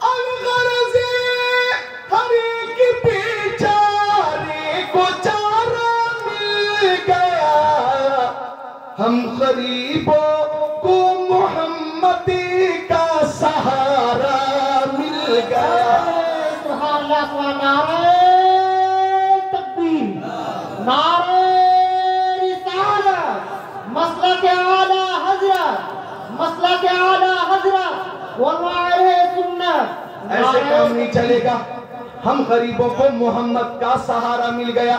अलगरज़े हर एक बेचारे को चारा मिल गरीबों को मोहम्मद का सहारा मिल गया। सुभान अल्लाह, सुभान नारे तकबीर, नारे रिसालत, मसला के आला हजरत, मसला के आला हजरत वल्लाह सुन्नत। ऐसे काम नहीं चलेगा। हम गरीबों को मोहम्मद का सहारा मिल गया,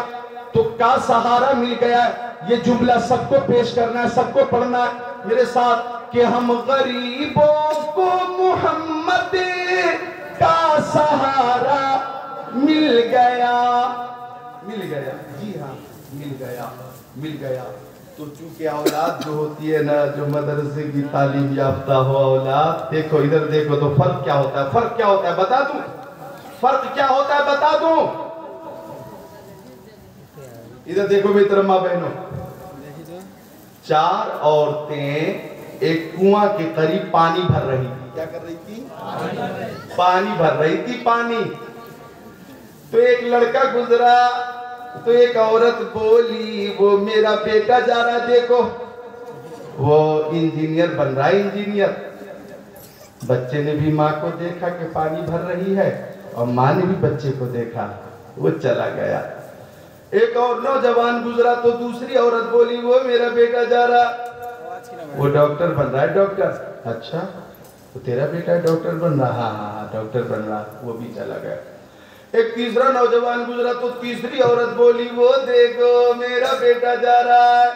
तो का सहारा मिल गया, ये जुमला सबको पेश करना है, सबको पढ़ना है मेरे साथ कि हम गरीबों को मोहम्मद का सहारा मिल गया। मिल गया, जी हाँ, मिल गया, मिल गया। तो चूंकि औलाद जो होती है ना, जो मदरसे की तालीम याफ्ता हो औलाद, देखो इधर देखो तो फर्क क्या होता है, फर्क क्या होता है बता दूं, फर्क क्या होता है बता दूं। इधर देखो मेरी माँ बहनों, 4 औरतें एक कुआं के करीब पानी भर रही थी। क्या कर रही थी? पानी भर रही थी, पानी। तो एक लड़का गुजरा, तो एक औरत बोली, वो मेरा बेटा जा रहा, देखो वो इंजीनियर बन रहा है, इंजीनियर। बच्चे ने भी माँ को देखा कि पानी भर रही है, और माँ ने भी बच्चे को देखा, वो चला गया। एक और नौजवान गुजरा, तो दूसरी औरत बोली, वो मेरा बेटा जा रहा, वो डॉक्टर बन रहा है, डॉक्टर। अच्छा, तो तेरा बेटा डॉक्टर बन रहा? हाँ हाँ हाँ, डॉक्टर बन रहा, वो भी चला गया। एक तीसरा नौजवान गुजरा, तो तीसरी औरत बोली, वो देखो मेरा बेटा जा रहा है,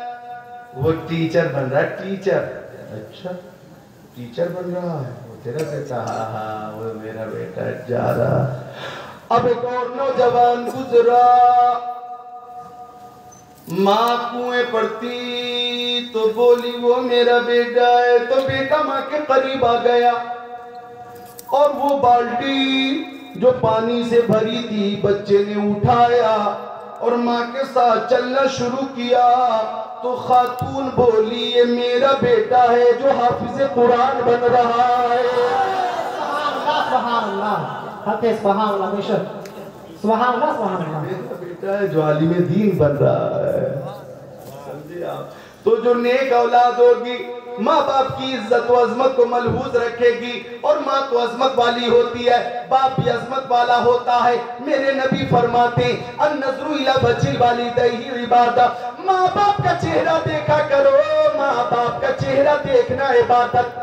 वो टीचर बन रहा है, टीचर। अच्छा, टीचर बन रहा है, वो तेरा बेटा? हाँ हाँ, वो मेरा बेटा जा रहा। अब एक और नौजवान गुजरा, माँ कुएं पड़ती, तो बोली, वो मेरा बेटा है। तो बेटा माँ के करीब आ गया, और वो बाल्टी जो पानी से भरी थी बच्चे ने उठाया और माँ के साथ चलना शुरू किया। तो खातून बोली, ये मेरा बेटा है जो हाफिज़े कुरान बन रहा है। सुभान अल्लाह, हक़ सुभान अल्लाह, बेशक सुभान अल्लाह, सुभान अल्लाह। मेरा बेटा है जो आलिम दीन बन रहा है। समझे आप? तो जो नेक औलाद होगी, माँ बाप की इज्जत व अजमत को मलहूज रखेगी, और माँ तो अजमत वाली होती है, बाप भी अजमत वाला होता है। मेरे नबी फरमाते, अन्नज़्रु इला बचिल वालिदैहि इबादत, माँ बाप का चेहरा देखा करो, माँ बाप का चेहरा देखना इबादत।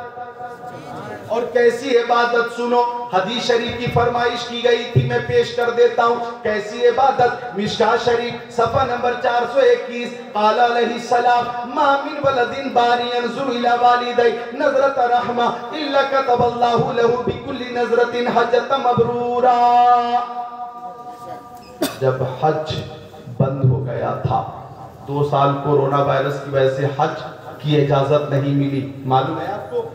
और कैसी इबादत सुनो, हदीस शरीफ की फरमाइश की गई थी, मैं पेश कर देता हूँ कैसी इबादत। मिशकात शरीफ सफ़ा नंबर 421, क़ाला अलैहिस्सलाम, मा मिन वलदिन बारी यंज़ुरु इला वालिदैहि नज़रत रहमा इल्ला कतबल्लाहु लहू बिकुल्ली नज़रतिन हज्जतन मबरूरा। जब हज बंद हो गया था, 2 साल कोरोना वायरस की वजह से हज की इजाजत नहीं मिली, मालूम है आपको?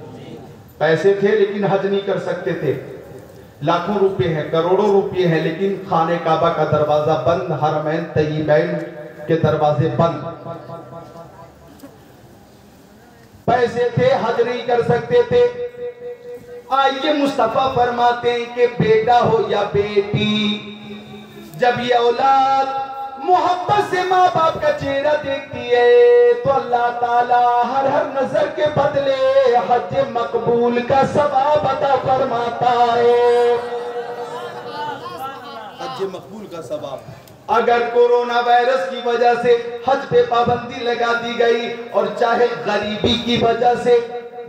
पैसे थे लेकिन हज नहीं कर सकते थे, लाखों रुपए हैं, करोड़ों रुपए हैं, लेकिन खाने काबा का दरवाजा बंद, हरमैन तय्यबैन के दरवाजे बंद। पैसे थे, हज नहीं कर सकते थे। आइए मुस्तफा फरमाते हैं कि बेटा हो या बेटी, जब ये औलाद मोहब्बत से माँ बाप का चेहरा देखती है, तो अल्लाह ताला हर हर नजर के बदले हज मकबूल का सवाब अता फरमाता है। हज मकबूल का सवाब। अगर कोरोना वायरस की वजह से हज पे पाबंदी लगा दी गई, और चाहे गरीबी की वजह से,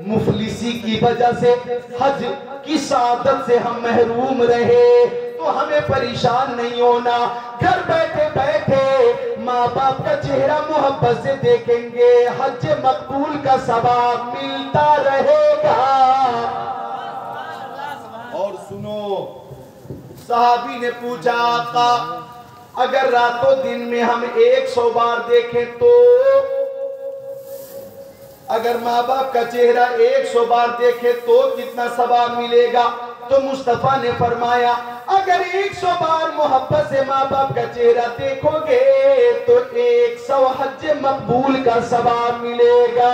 मुफलिसी की वजह से हज की सादत से हम महरूम रहे, तो हमें परेशान नहीं होना। घर बैठे बैठे माँ बाप का चेहरा मोहब्बत से देखेंगे, हज मकबूल का सवाब मिलता रहेगा। और सुनो, सहाबी ने पूछा, आका अगर रातों दिन में हम 100 बार देखें तो, अगर माँ बाप का चेहरा 100 बार देखे तो कितना सवाब मिलेगा? तो मुस्तफा ने फरमाया, अगर 100 बार मोहब्बत से माँ बाप का चेहरा देखोगे तो 100 हज मकबूल का सवाब मिलेगा।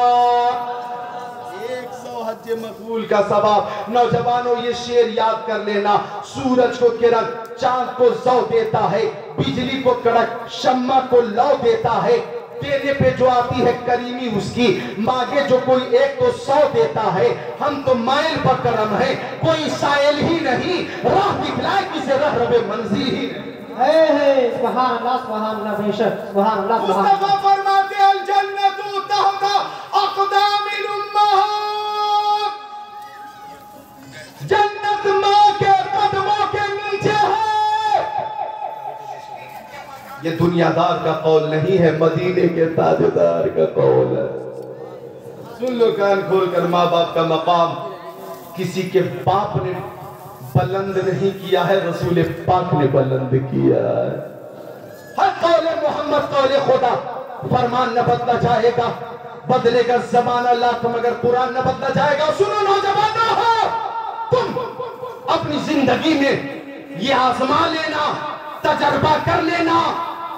100 हज मकबूल का सवाब। नौजवानों, ये शेर याद कर लेना। सूरज को किरण, चांद को जौ देता है, बिजली को कड़क, शम्मा को लौ देता है, देने पे जो आती है करीमी उसकी, मांगे जो कोई एक तो 100 देता है। हम तो माइल पर करम है, कोई साइल ही नहीं, राह दिखलाए किसे रह रबे मंजिल ही नहीं। सुभान अल्लाह बेशक सुभान अल्लाह। मुस्तफा फरमाते अल जन्नतु तहता अक़दामिल उम्महात, जन्नत मां के कदमों के नीचे है। ये दुनियादार का कौल नहीं है, मदीने के ताजदार का कौल है। सुन लो कान खोल कर, माँ बाप का मकाम किसी के बाप ने बुलंद नहीं किया है, रसूल पाक ने बुलंद किया है। हर कौले मोहम्मद कौले खुदा, फरमान न बदला जाएगा, बदलेगा जमाना लाख मगर कुरान न बदला जाएगा। सुनो नौजवानों, हो तुम अपनी जिंदगी में ये आजमा लेना, तजर्बा कर लेना,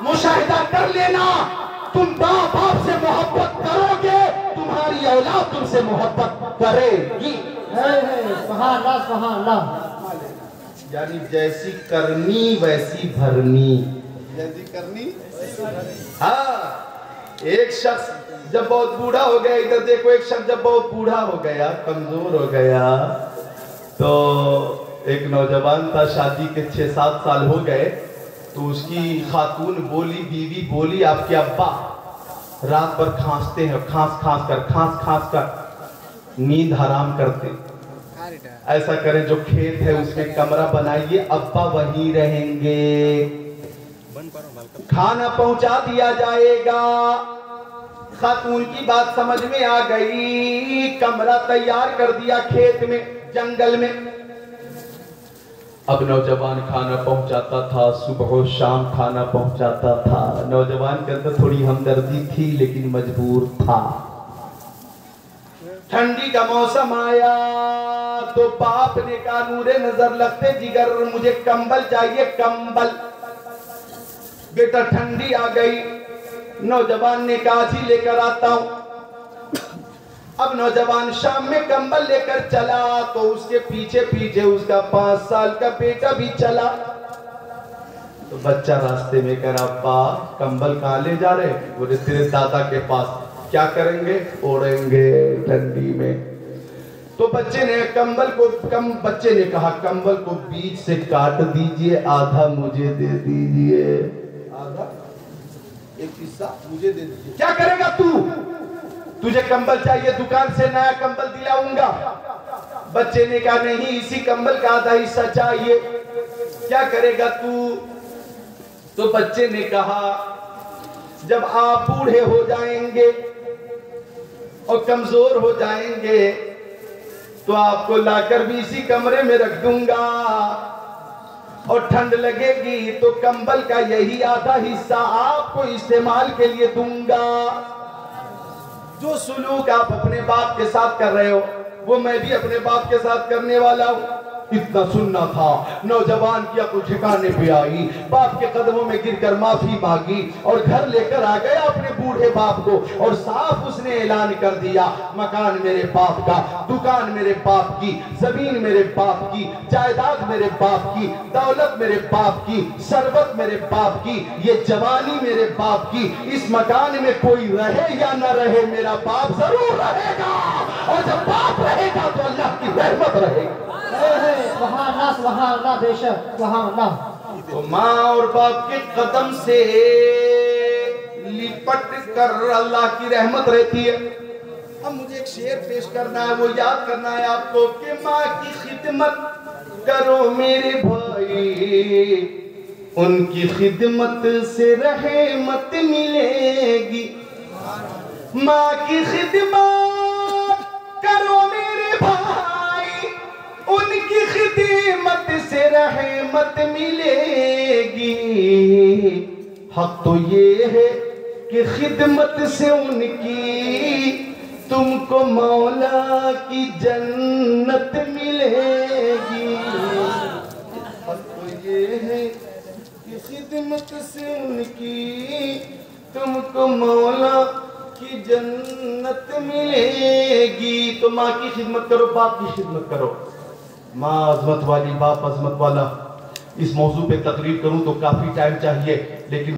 मुशाहिदा कर लेना, तुम माँ बाप से मोहब्बत करोगे, तुम्हारी औलाद तुमसे मोहब्बत करेगी। सुभान अल्लाह। यानी जैसी करनी वैसी भरनी, जैसी करनी। हाँ, एक शख्स जब बहुत बूढ़ा हो गया, इधर देखो, एक शख्स जब बहुत बूढ़ा हो गया, कमजोर हो गया, तो एक नौजवान था, शादी के 6-7 साल हो गए, तो उसकी खातून बोली, बीवी बोली, आपके अब्बा रात भर खांसते हैं, खांस कर नींद हराम करते। ऐसा करें जो खेत है उसमें कमरा बनाइए, अब्बा वहीं रहेंगे, खाना पहुंचा दिया जाएगा। खातून की बात समझ में आ गई, कमरा तैयार कर दिया खेत में, जंगल में। अब नौजवान खाना पहुंचाता था, सुबह और शाम खाना पहुंचाता था। नौजवान के अंदर थोड़ी हमदर्दी थी लेकिन मजबूर था। ठंडी का मौसम आया तो बाप ने कहा, नूरे नजर लगते जिगर, मुझे कंबल चाहिए, कंबल। बेटा ठंडी आ गई, नौजवान ने कहा जी लेकर आता हूं। अब नौजवान शाम में कंबल लेकर चला तो उसके पीछे पीछे उसका 5 साल का बेटा भी चला। तो बच्चा रास्ते में कह रहा, अब्बा कंबल कहाँ ले जा रहे? बोले तेरे दादा के पास। क्या करेंगे? ओढ़ेंगे ठंडी में। तो बच्चे ने बच्चे ने कहा, कंबल को बीच से काट दीजिए, आधा मुझे दे दीजिए, आधा एक हिस्सा मुझे दे दीजिए। क्या करेगा तू? तुझे कंबल चाहिए, दुकान से नया कंबल दिलाऊंगा। बच्चे ने कहा, नहीं, इसी कंबल का आधा हिस्सा चाहिए। क्या करेगा तू? तो बच्चे ने कहा, जब आप बूढ़े हो जाएंगे और कमजोर हो जाएंगे तो आपको लाकर भी इसी कमरे में रख दूंगा, और ठंड लगेगी तो कंबल का यही आधा हिस्सा आपको इस्तेमाल के लिए दूंगा। जो सुलूक आप अपने बाप के साथ कर रहे हो वो मैं भी अपने बाप के साथ करने वाला हूं। इतना सुनना था, नौजवान की अक्ल ठिकाने पे आई, बाप के कदमों में गिरकर माफी मांगी और घर लेकर आ गया अपने बूढ़े बाप को, और साफ उसने ऐलान कर दिया, मकान मेरे बाप का, दुकान मेरे बाप की, जमीन मेरे बाप की, जायदाद मेरे बाप की, दौलत मेरे बाप की, सरबत मेरे बाप की, ये जवानी मेरे बाप की। इस मकान में कोई रहे या न रहे, मेरा बाप जरूर रहेगा, और जब बाप रहेगा तो अल्लाह की रहमत रहेगी। बेशक तो माँ और बाप के कदम से लिपट कर अल्लाह की रहमत रहती है। अब मुझे एक शेर पेश करना है, वो याद करना है आपको कि माँ की खिदमत करो मेरे भाई, उनकी खिदमत से रहमत मिलेगी। माँ की खिदमत करो मेरे भाई, उनकी खिदमत से रहमत मिलेगी। हक तो ये है कि खिदमत से उनकी तुमको मौला की जन्नत मिलेगी। हक तो ये है कि खिदमत से उनकी तुमको मौला की जन्नत मिलेगी। तो माँ की खिदमत करो, बाप की खिदमत करो। माँ अजमत वाली, बाप अजमत वाला। इस मौजू पे तकरीर करूं तो काफी टाइम चाहिए, लेकिन